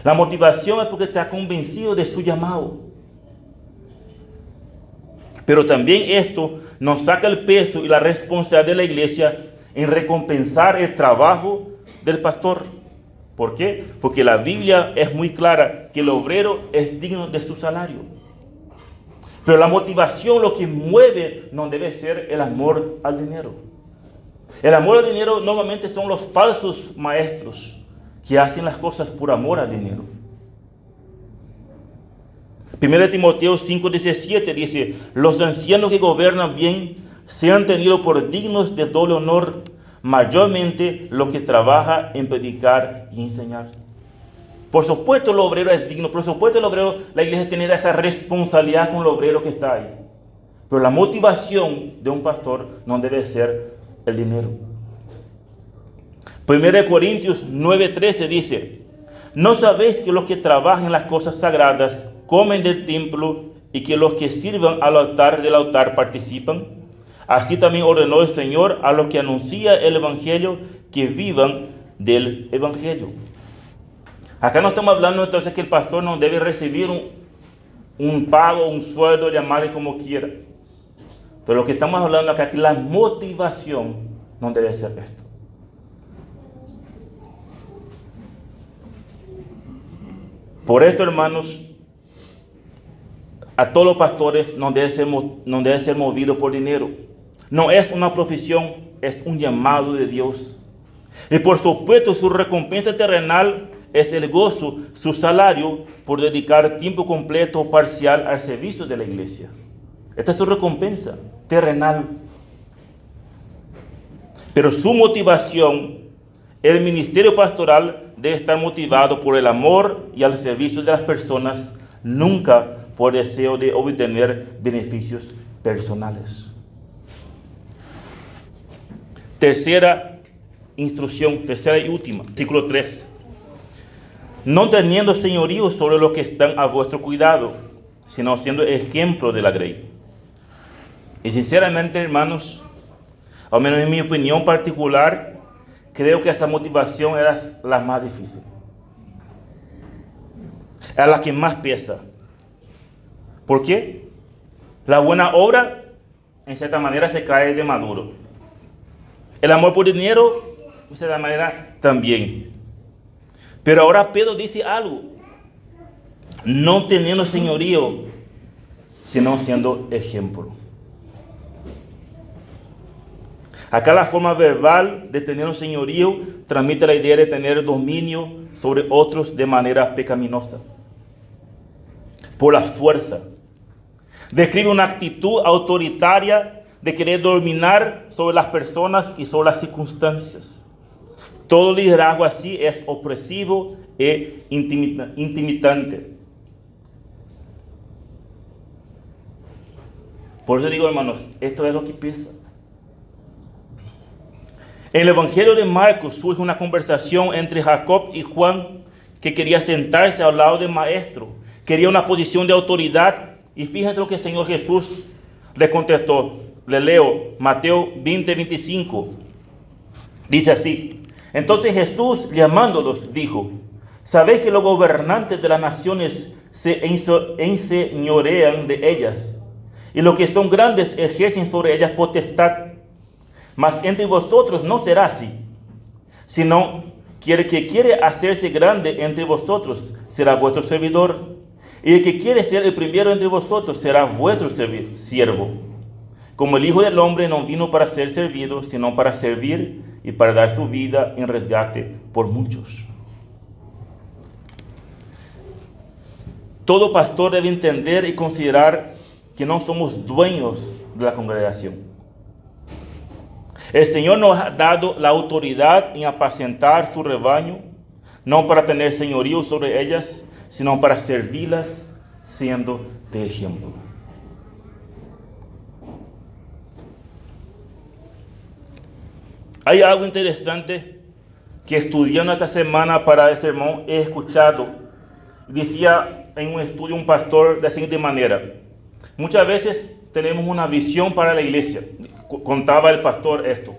La motivación es porque está convencido de su llamado. Pero también esto nos saca el peso y la responsabilidad de la iglesia en recompensar el trabajo del pastor. ¿Por qué? Porque la Biblia es muy clara que el obrero es digno de su salario. Pero la motivación, lo que mueve, no debe ser el amor al dinero. El amor al dinero normalmente son los falsos maestros que hacen las cosas por amor al dinero. 1 Timoteo 5:17 dice: los ancianos que gobiernan bien sean tenidos por dignos de doble honor, mayormente los que trabajan en predicar y enseñar. Por supuesto el obrero es digno, por supuesto el obrero, la iglesia tiene esa responsabilidad con el obrero que está ahí. Pero la motivación de un pastor no debe ser el dinero. 1 Corintios 9:13 dice: ¿no sabéis que los que trabajan en las cosas sagradas comen del templo y que los que sirvan del altar participan? Así también ordenó el Señor a los que anuncian el Evangelio que vivan del Evangelio. Acá no estamos hablando entonces que el pastor no debe recibir un pago, un sueldo, llamarle como quiera. Pero lo que estamos hablando acá es que la motivación no debe ser esto. Por esto, hermanos, a todos los pastores no debe ser movido por dinero. No es una profesión, es un llamado de Dios. Y por supuesto, su recompensa terrenal es el gozo, su salario por dedicar tiempo completo o parcial al servicio de la iglesia. Esta es su recompensa terrenal. Pero su motivación, el ministerio pastoral, debe estar motivado por el amor y al servicio de las personas, nunca por deseo de obtener beneficios personales. Tercera instrucción, tercera y última, versículo 3. No teniendo señorío sobre los que están a vuestro cuidado, sino siendo ejemplo de la grey. Y sinceramente, hermanos, al menos en mi opinión particular, creo que esa motivación era la más difícil. Era la que más pesa. ¿Por qué? La buena obra, en cierta manera, se cae de maduro. El amor por dinero, de cierta manera, también. Pero ahora Pedro dice algo. No teniendo señorío, sino siendo ejemplo. Acá la forma verbal de tener un señorío transmite la idea de tener dominio sobre otros de manera pecaminosa, por la fuerza. Describe una actitud autoritaria de querer dominar sobre las personas y sobre las circunstancias. Todo liderazgo así es opresivo e intimidante. Por eso digo, hermanos, esto es lo que pesa. En el Evangelio de Marcos surge una conversación entre Jacob y Juan, que quería sentarse al lado del maestro, quería una posición de autoridad. Y fíjense lo que el Señor Jesús le contestó. Le leo Mateo 20:25. Dice así: entonces Jesús, llamándolos, dijo: ¿sabéis que los gobernantes de las naciones se enseñorean de ellas, y los que son grandes ejercen sobre ellas potestad? Mas entre vosotros no será así, sino que el que quiere hacerse grande entre vosotros será vuestro servidor, y el que quiere ser el primero entre vosotros será vuestro siervo. Como el Hijo del Hombre no vino para ser servido, sino para servir y para dar su vida en rescate por muchos. Todo pastor debe entender y considerar que no somos dueños de la congregación. El Señor nos ha dado la autoridad en apacentar su rebaño, no para tener señorío sobre ellas, sino para servirlas siendo de ejemplo. Hay algo interesante que estudiando esta semana para el sermón he escuchado. Decía en un estudio un pastor de la siguiente manera: muchas veces tenemos una visión para la iglesia. Contaba el pastor esto.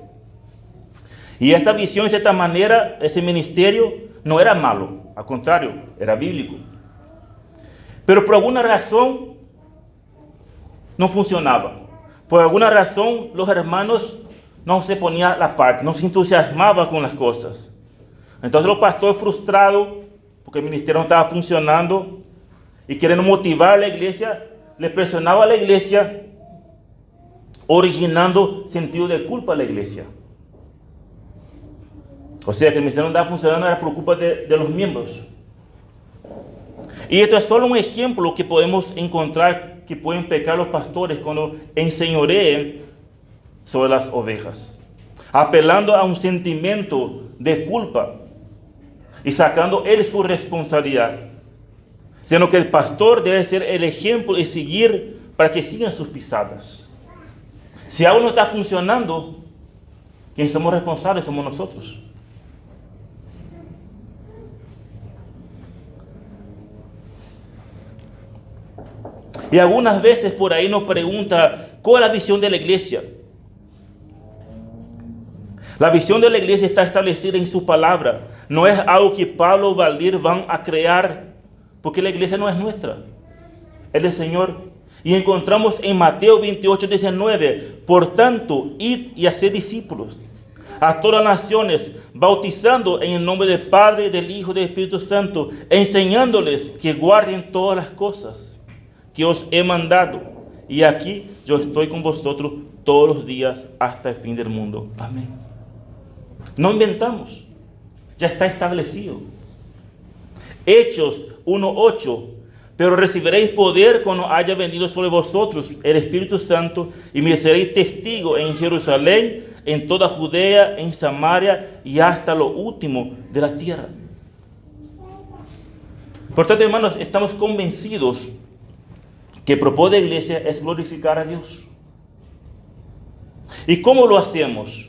Y esta visión, de cierta manera, ese ministerio no era malo, al contrario, era bíblico. Pero por alguna razón no funcionaba. Por alguna razón los hermanos no se ponían a la parte, no se entusiasmaban con las cosas. Entonces los pastores frustrados, porque el ministerio no estaba funcionando, y queriendo motivar a la iglesia, le presionaba a la iglesia, originando sentido de culpa a la iglesia. O sea que el ministerio no estaba funcionando era por culpa de los miembros. Y esto es solo un ejemplo que podemos encontrar que pueden pecar los pastores cuando enseñoreen sobre las ovejas, apelando a un sentimiento de culpa y sacando él su responsabilidad, sino que el pastor debe ser el ejemplo y seguir para que sigan sus pisadas. Si algo no está funcionando, quienes somos responsables somos nosotros. Y algunas veces por ahí nos pregunta, ¿cuál es la visión de la iglesia? La visión de la iglesia está establecida en su palabra. No es algo que Pablo o Valdir van a crear, porque la iglesia no es nuestra, es del Señor. Y encontramos en Mateo 28:19, por tanto, id y haced discípulos a todas las naciones, bautizando en el nombre del Padre, del Hijo y del Espíritu Santo, enseñándoles que guarden todas las cosas que os he mandado. Y aquí yo estoy con vosotros todos los días hasta el fin del mundo. Amén. No inventamos, ya está establecido. Hechos 1:8, pero recibiréis poder cuando haya venido sobre vosotros el Espíritu Santo, y me seréis testigo en Jerusalén, en toda Judea, en Samaria y hasta lo último de la tierra. Por tanto, hermanos, estamos convencidos que el propósito de la iglesia es glorificar a Dios. ¿Y cómo lo hacemos?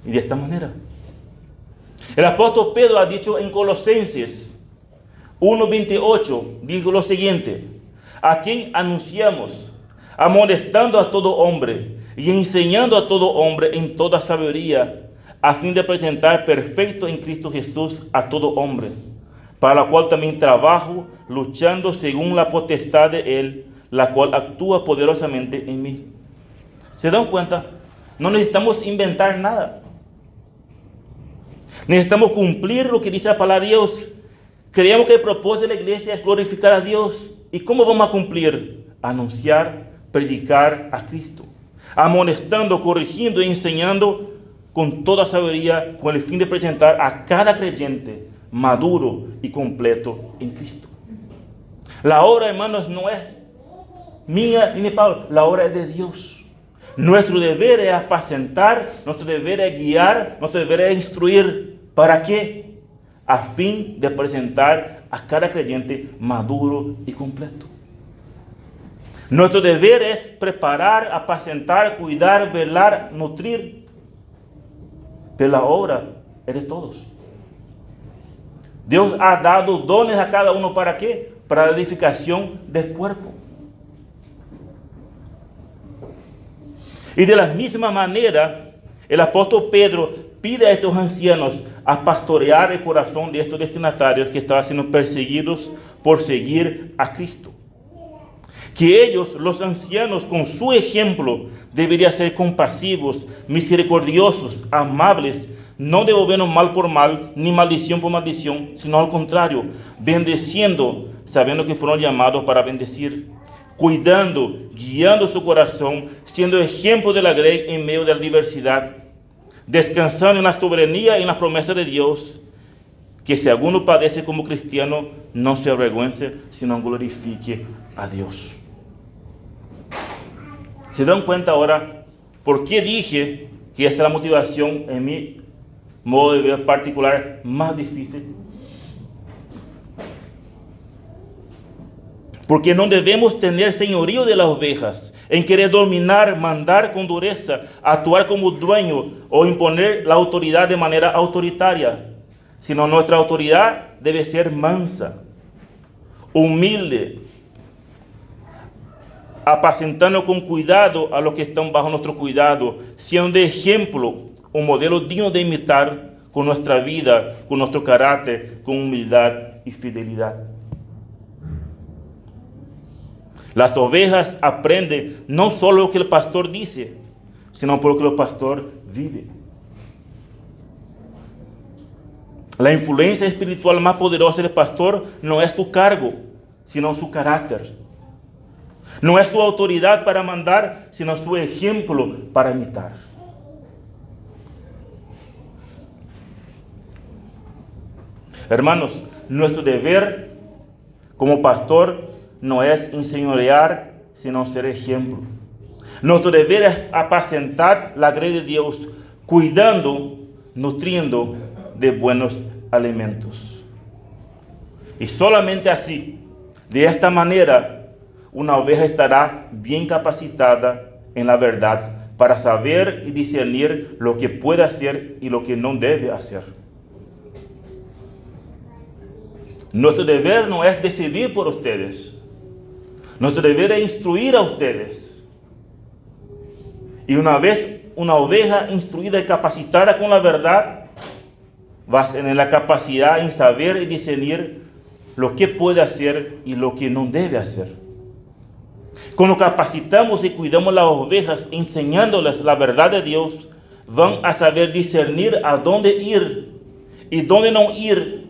Y de esta manera. El apóstol Pedro ha dicho en Colosenses 1:28, dijo lo siguiente: a quien anunciamos, amonestando a todo hombre y enseñando a todo hombre en toda sabiduría, a fin de presentar perfecto en Cristo Jesús a todo hombre, para la cual también trabajo, luchando según la potestad de Él, la cual actúa poderosamente en mí. ¿Se dan cuenta? No necesitamos inventar nada. Necesitamos cumplir lo que dice la palabra de Dios. Creemos que el propósito de la iglesia es glorificar a Dios. ¿Y cómo vamos a cumplir? Anunciar, predicar a Cristo, amonestando, corrigiendo y enseñando con toda sabiduría, con el fin de presentar a cada creyente maduro y completo en Cristo. La obra, hermanos, no es mía ni de Pablo, la obra es de Dios. Nuestro deber es apacentar, nuestro deber es guiar, nuestro deber es instruir. ¿Para qué? A fin de presentar a cada creyente maduro y completo. Nuestro deber es preparar, apacentar, cuidar, velar, nutrir. Pero la obra es de todos. Dios ha dado dones a cada uno. ¿Para qué? Para la edificación del cuerpo. Y de la misma manera, el apóstol Pedro pide a estos ancianos a pastorear el corazón de estos destinatarios que estaban siendo perseguidos por seguir a Cristo. Que ellos, los ancianos, con su ejemplo, deberían ser compasivos, misericordiosos, amables, no devolviendo mal por mal, ni maldición por maldición, sino al contrario, bendeciendo, sabiendo que fueron llamados para bendecir, cuidando, guiando su corazón, siendo ejemplo de la grey en medio de la diversidad, descansando en la soberanía y en las promesas de Dios, que si alguno padece como cristiano, no se avergüence, sino glorifique a Dios. ¿Se dan cuenta ahora por qué dije que esta es la motivación en mi modo de ver particular más difícil? Porque no debemos tener señorío de las ovejas, en querer dominar, mandar con dureza, actuar como dueño o imponer la autoridad de manera autoritaria, sino nuestra autoridad debe ser mansa, humilde, apacentando con cuidado a los que están bajo nuestro cuidado, siendo de ejemplo, un modelo digno de imitar con nuestra vida, con nuestro carácter, con humildad y fidelidad. Las ovejas aprenden no solo lo que el pastor dice, sino por lo que el pastor vive. La influencia espiritual más poderosa del pastor no es su cargo, sino su carácter. No es su autoridad para mandar, sino su ejemplo para imitar. Hermanos, nuestro deber como pastor no es enseñorear, sino ser ejemplo. Nuestro deber es apacentar la grey de Dios, cuidando, nutriendo de buenos alimentos. Y solamente así, de esta manera, una oveja estará bien capacitada en la verdad para saber y discernir lo que puede hacer y lo que no debe hacer. Nuestro deber no es decidir por ustedes. Nuestro deber es instruir a ustedes. Y una vez una oveja instruida y capacitada con la verdad, va a tener la capacidad en saber y discernir lo que puede hacer y lo que no debe hacer. Cuando capacitamos y cuidamos las ovejas, enseñándoles la verdad de Dios, van a saber discernir a dónde ir y dónde no ir,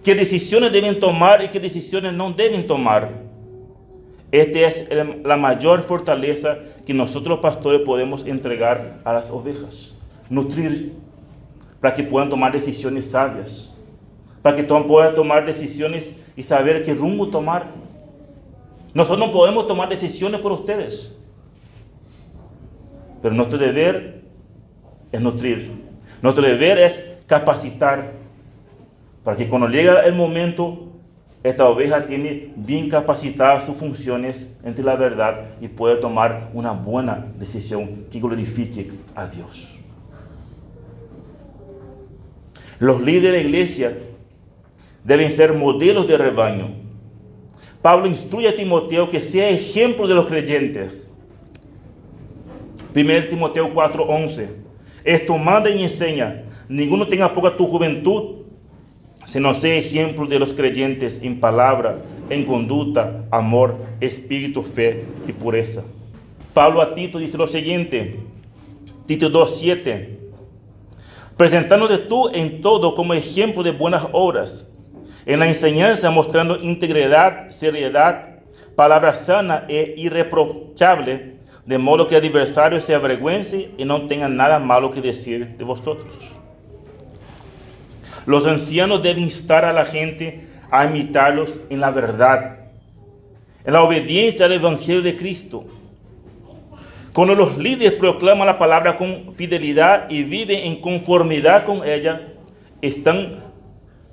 qué decisiones deben tomar y qué decisiones no deben tomar. Esta es la mayor fortaleza que nosotros pastores podemos entregar a las ovejas. Nutrir, para que puedan tomar decisiones sabias, para que puedan tomar decisiones y saber qué rumbo tomar. Nosotros no podemos tomar decisiones por ustedes, pero nuestro deber es nutrir. Nuestro deber es capacitar, para que cuando llegue el momento, esta oveja tiene bien capacitadas sus funciones entre la verdad y puede tomar una buena decisión que glorifique a Dios. Los líderes de la iglesia deben ser modelos de rebaño. Pablo instruye a Timoteo que sea ejemplo de los creyentes. 1 Timoteo 4:11. Esto manda y enseña. Ninguno tenga poca tu juventud, sino sea ejemplo de los creyentes en palabra, en conducta, amor, espíritu, fe y pureza. Pablo a Tito dice lo siguiente, Tito 2:7. Presentándote tú en todo como ejemplo de buenas obras, en la enseñanza mostrando integridad, seriedad, palabra sana e irreprochable, de modo que el adversario se avergüence y no tenga nada malo que decir de vosotros. Los ancianos deben instar a la gente a imitarlos en la verdad, en la obediencia al Evangelio de Cristo. Cuando los líderes proclaman la palabra con fidelidad y viven en conformidad con ella, están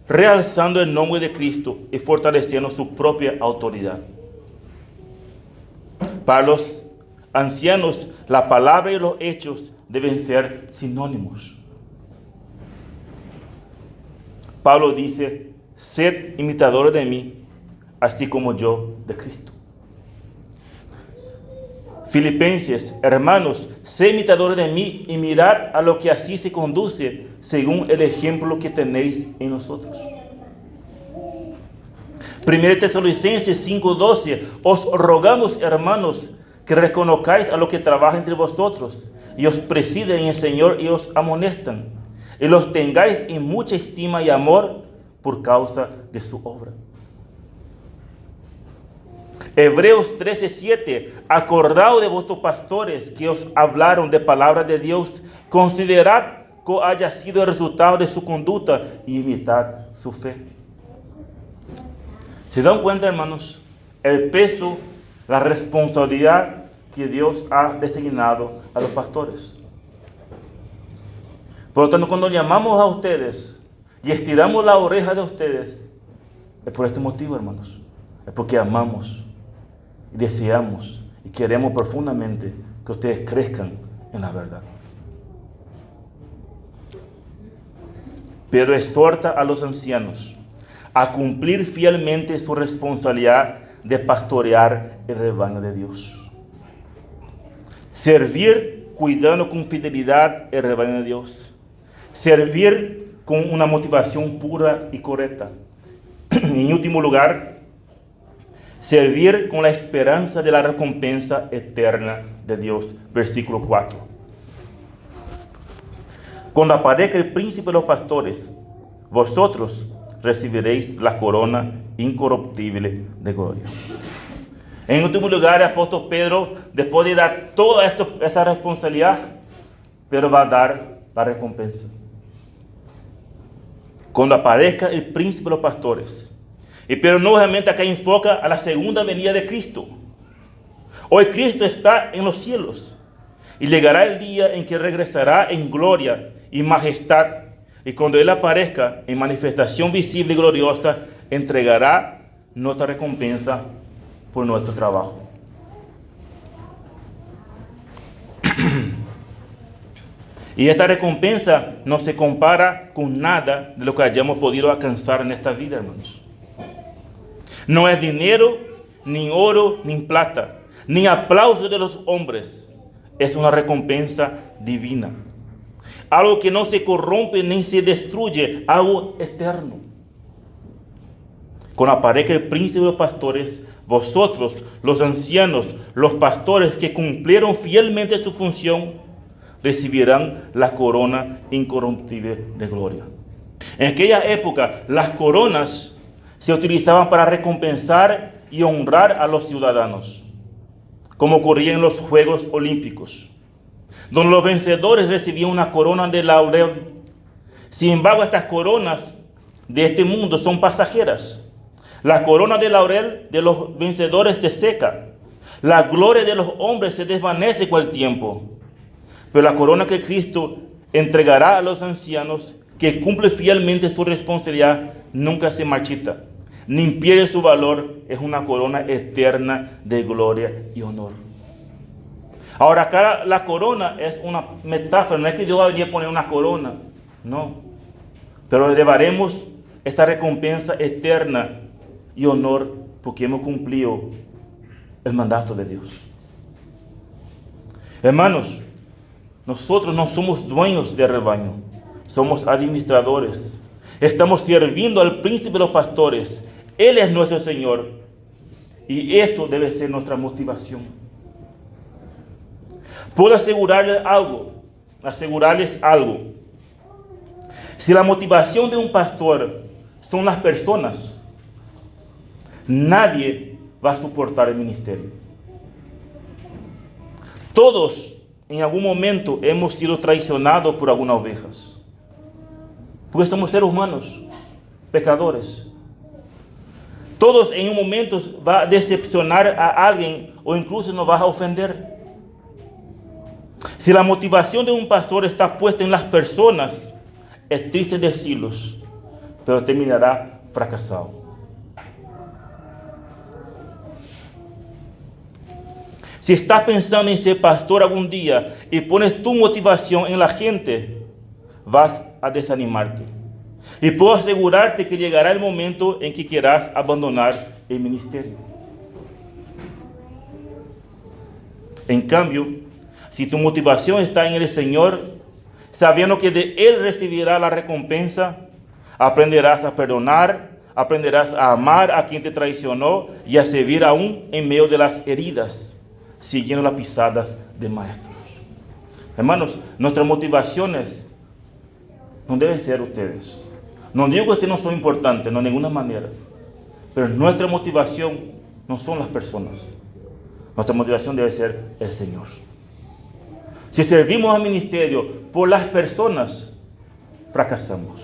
realzando el nombre de Cristo y fortaleciendo su propia autoridad. Para los ancianos, la palabra y los hechos deben ser sinónimos. Pablo dice, sed imitadores de mí, así como yo de Cristo. Filipenses, hermanos, sed imitadores de mí y mirad a lo que así se conduce, según el ejemplo que tenéis en nosotros. 1 Tesalonicenses 5:12, os rogamos, hermanos, que reconozcáis a los que trabajan entre vosotros, y os presiden en el Señor y os amonestan, y los tengáis en mucha estima y amor por causa de su obra. Hebreos 13:7, acordaos de vuestros pastores que os hablaron de palabras de Dios, considerad cuál haya sido el resultado de su conducta y imitad su fe. ¿Se dan cuenta, hermanos? El peso, la responsabilidad que Dios ha designado a los pastores. Por lo tanto, cuando llamamos a ustedes y estiramos la oreja de ustedes, es por este motivo, hermanos. Es porque amamos, deseamos y queremos profundamente que ustedes crezcan en la verdad. Pero exhorta a los ancianos a cumplir fielmente su responsabilidad de pastorear el rebaño de Dios. Servir cuidando con fidelidad el rebaño de Dios. Servir con una motivación pura y correcta. En último lugar, servir con la esperanza de la recompensa eterna de Dios. Versículo 4. Cuando aparezca el príncipe de los pastores, vosotros recibiréis la corona incorruptible de gloria. En último lugar, el apóstol Pedro, después de dar toda esa responsabilidad, Pedro va a dar la recompensa. Cuando aparezca el príncipe de los pastores. Y Pedro nuevamente acá enfoca a la segunda venida de Cristo. Hoy Cristo está en los cielos. Y llegará el día en que regresará en gloria y majestad. Y cuando Él aparezca en manifestación visible y gloriosa, entregará nuestra recompensa por nuestro trabajo. Y esta recompensa no se compara con nada de lo que hayamos podido alcanzar en esta vida, hermanos. No es dinero, ni oro, ni plata, ni aplauso de los hombres. Es una recompensa divina. Algo que no se corrompe ni se destruye, algo eterno. Cuando aparezca el príncipe de los pastores, vosotros, los ancianos, los pastores que cumplieron fielmente su función, recibirán la corona incorruptible de gloria. En aquella época, las coronas se utilizaban para recompensar y honrar a los ciudadanos, como ocurría en los Juegos Olímpicos, donde los vencedores recibían una corona de laurel. Sin embargo, estas coronas de este mundo son pasajeras. La corona de laurel de los vencedores se seca. La gloria de los hombres se desvanece con el tiempo. Pero la corona que Cristo entregará a los ancianos, que cumple fielmente su responsabilidad, nunca se marchita, ni pierde su valor. Es una corona eterna de gloria y honor. Ahora, acá la corona es una metáfora. No es que Dios va a venir a poner una corona, no. Pero llevaremos esta recompensa eterna y honor porque hemos cumplido el mandato de Dios. Hermanos, nosotros no somos dueños del rebaño, somos administradores. Estamos sirviendo al príncipe de los pastores. Él es nuestro Señor. Y esto debe ser nuestra motivación. Puedo asegurarles algo. Si la motivación de un pastor son las personas, nadie va a soportar el ministerio. Todos en algún momento hemos sido traicionados por algunas ovejas. Porque somos seres humanos, pecadores. Todos en un momento va a decepcionar a alguien o incluso nos va a ofender. Si la motivación de un pastor está puesta en las personas, es triste decirlos, pero terminará fracasado. Si estás pensando en ser pastor algún día y pones tu motivación en la gente, vas a desanimarte. Y puedo asegurarte que llegará el momento en que quieras abandonar el ministerio. En cambio, si tu motivación está en el Señor, sabiendo que de Él recibirás la recompensa, aprenderás a perdonar, aprenderás a amar a quien te traicionó y a servir aún en medio de las heridas, siguiendo las pisadas de maestros. Hermanos, nuestras motivaciones no deben ser ustedes. No digo que ustedes no son importantes, no de ninguna manera. Pero nuestra motivación no son las personas. Nuestra motivación debe ser el Señor. Si servimos al ministerio por las personas, fracasamos.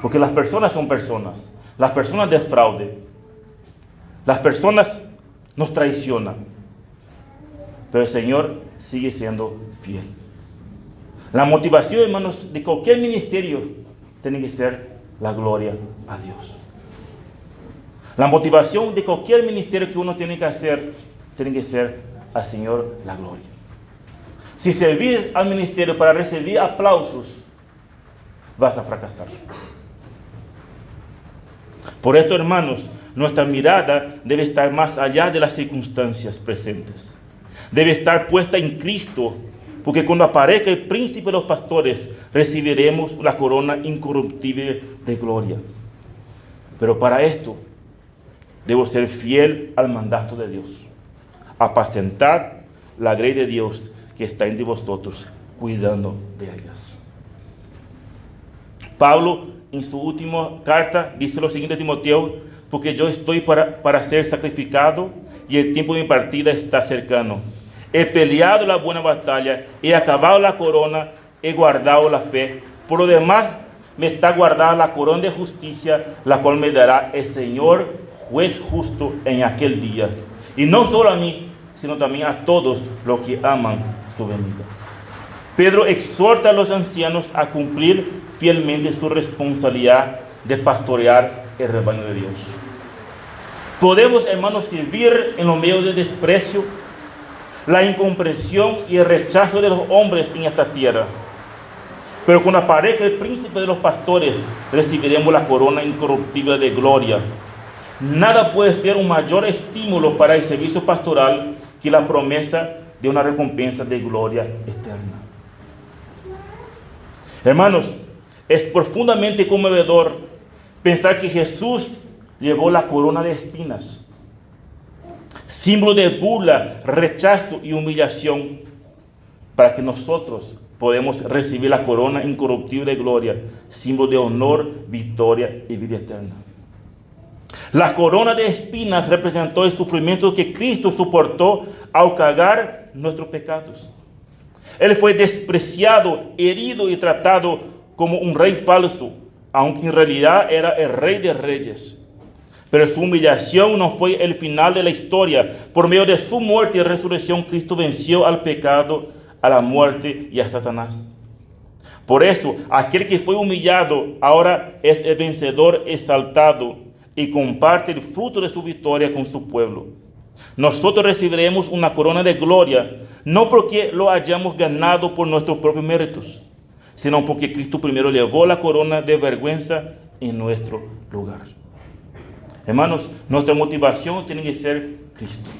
Porque las personas son personas. Las personas defraudan. Las personas nos traicionan. Pero el Señor sigue siendo fiel. La motivación, hermanos, de cualquier ministerio tiene que ser la gloria a Dios. La motivación de cualquier ministerio que uno tiene que hacer tiene que ser al Señor la gloria. Si servir al ministerio para recibir aplausos, vas a fracasar. Por esto, hermanos, nuestra mirada debe estar más allá de las circunstancias presentes. Debe estar puesta en Cristo, porque cuando aparezca el príncipe de los pastores, recibiremos la corona incorruptible de gloria. Pero para esto, debo ser fiel al mandato de Dios. Apacentar la grey de Dios que está entre vosotros, cuidando de ellas. Pablo, en su última carta, dice lo siguiente a Timoteo: porque yo estoy para ser sacrificado y el tiempo de mi partida está cercano. He peleado la buena batalla, he acabado la corona, he guardado la fe. Por lo demás, me está guardada la corona de justicia, la cual me dará el Señor, juez justo, en aquel día. Y no solo a mí, sino también a todos los que aman su venida. Pedro exhorta a los ancianos a cumplir fielmente su responsabilidad de pastorear el rebaño de Dios. Podemos, hermanos, servir en los medios del desprecio, la incomprensión y el rechazo de los hombres en esta tierra. Pero cuando aparezca el príncipe de los pastores, recibiremos la corona incorruptible de gloria. Nada puede ser un mayor estímulo para el servicio pastoral que la promesa de una recompensa de gloria eterna. Hermanos, es profundamente conmovedor pensar que Jesús llevó la corona de espinas, símbolo de burla, rechazo y humillación, para que nosotros podamos recibir la corona incorruptible de gloria, símbolo de honor, victoria y vida eterna. La corona de espinas representó el sufrimiento que Cristo soportó al cargar nuestros pecados. Él fue despreciado, herido y tratado como un rey falso, aunque en realidad era el rey de reyes. Pero su humillación no fue el final de la historia. Por medio de su muerte y resurrección, Cristo venció al pecado, a la muerte y a Satanás. Por eso, aquel que fue humillado ahora es el vencedor exaltado y comparte el fruto de su victoria con su pueblo. Nosotros recibiremos una corona de gloria, no porque lo hayamos ganado por nuestros propios méritos, sino porque Cristo primero llevó la corona de vergüenza en nuestro lugar. Hermanos, nuestra motivación tiene que ser Cristo.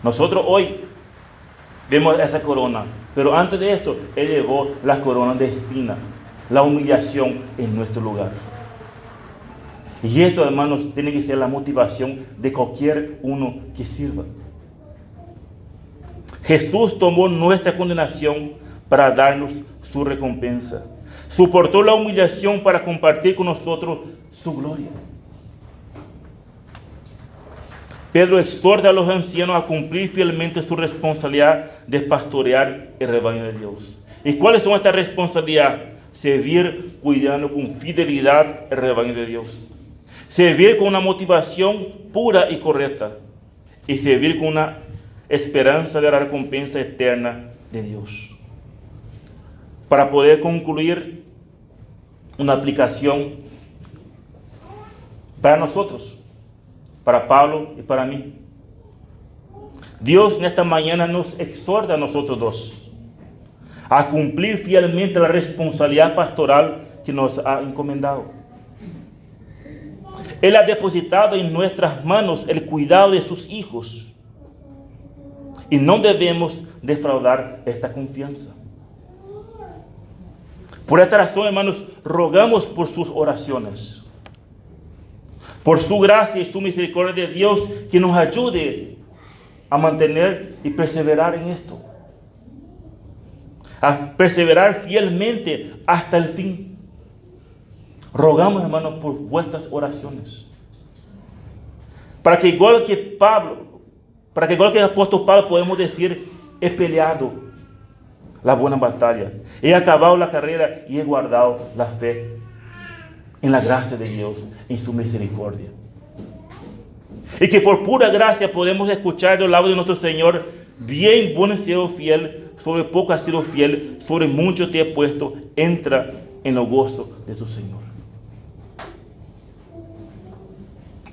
Nosotros hoy vemos esa corona, pero antes de esto, Él llevó la corona de espina, la humillación en nuestro lugar. Y esto, hermanos, tiene que ser la motivación de cualquier uno que sirva. Jesús tomó nuestra condenación para darnos su recompensa. Soportó la humillación para compartir con nosotros su gloria. Pedro exhorta a los ancianos a cumplir fielmente su responsabilidad de pastorear el rebaño de Dios. ¿Y cuáles son estas responsabilidades? Servir cuidando con fidelidad el rebaño de Dios. Servir con una motivación pura y correcta. Y servir con una esperanza de la recompensa eterna de Dios. Para poder concluir, una aplicación para nosotros, para Pablo y para mí. Dios en esta mañana nos exhorta a nosotros dos a cumplir fielmente la responsabilidad pastoral que nos ha encomendado. Él ha depositado en nuestras manos el cuidado de sus hijos y no debemos defraudar esta confianza. Por esta razón, hermanos, rogamos por sus oraciones, por su gracia y su misericordia de Dios, que nos ayude a mantener y perseverar en esto, a perseverar fielmente hasta el fin. Rogamos, hermanos, por vuestras oraciones, para que igual que el apóstol Pablo podemos decir: he peleado la buena batalla, he acabado la carrera y he guardado la fe en la gracia de Dios, en su misericordia. Y que por pura gracia podemos escuchar del lado de nuestro Señor: bien, buen siervo fiel, sobre poco has sido fiel, sobre mucho te he puesto, entra en el gozo de tu Señor.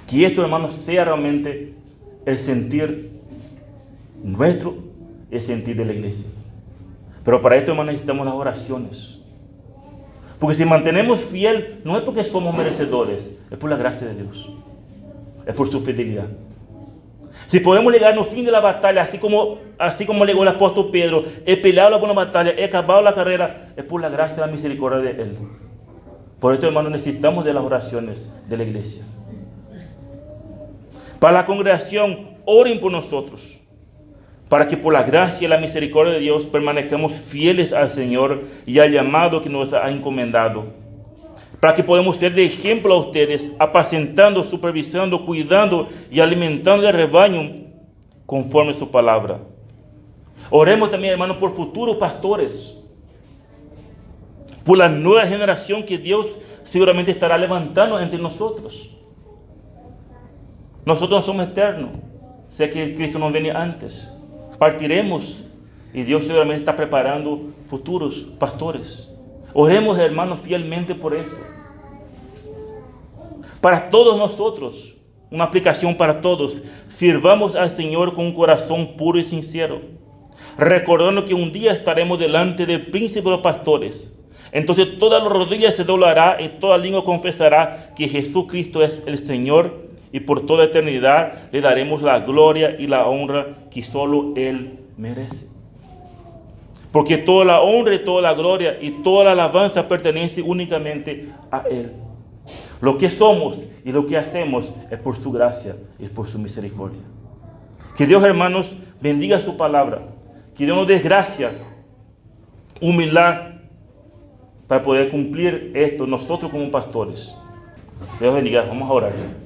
Que esto, hermanos, sea realmente el sentir nuestro el sentir de la iglesia. Pero para esto, hermanos, necesitamos las oraciones. Porque si mantenemos fiel, no es porque somos merecedores, es por la gracia de Dios. Es por su fidelidad. Si podemos llegar al fin de la batalla, así como llegó el apóstol Pedro, he peleado la buena batalla, he acabado la carrera, es por la gracia y la misericordia de Él. Por esto, hermanos, necesitamos de las oraciones de la iglesia. Para la congregación, oren por nosotros, para que por la gracia y la misericordia de Dios permanezcamos fieles al Señor y al llamado que nos ha encomendado. Para que podamos ser de ejemplo a ustedes, apacentando, supervisando, cuidando y alimentando el rebaño conforme a su palabra. Oremos también, hermanos, por futuros pastores, por la nueva generación que Dios seguramente estará levantando entre nosotros. Nosotros no somos eternos, sé que Cristo nos viene antes. Partiremos y Dios seguramente está preparando futuros pastores. Oremos, hermanos, fielmente por esto. Para todos nosotros, una aplicación para todos, sirvamos al Señor con un corazón puro y sincero, recordando que un día estaremos delante del príncipe de los pastores. Entonces toda la rodilla se doblará y toda lengua confesará que Jesucristo es el Señor, y por toda eternidad le daremos la gloria y la honra que solo Él merece. Porque toda la honra y toda la gloria y toda la alabanza pertenece únicamente a Él. Lo que somos y lo que hacemos es por su gracia y por su misericordia. Que Dios, hermanos, bendiga su palabra. Que Dios nos dé gracia, humildad, para poder cumplir esto nosotros como pastores. Dios bendiga. Vamos a orar.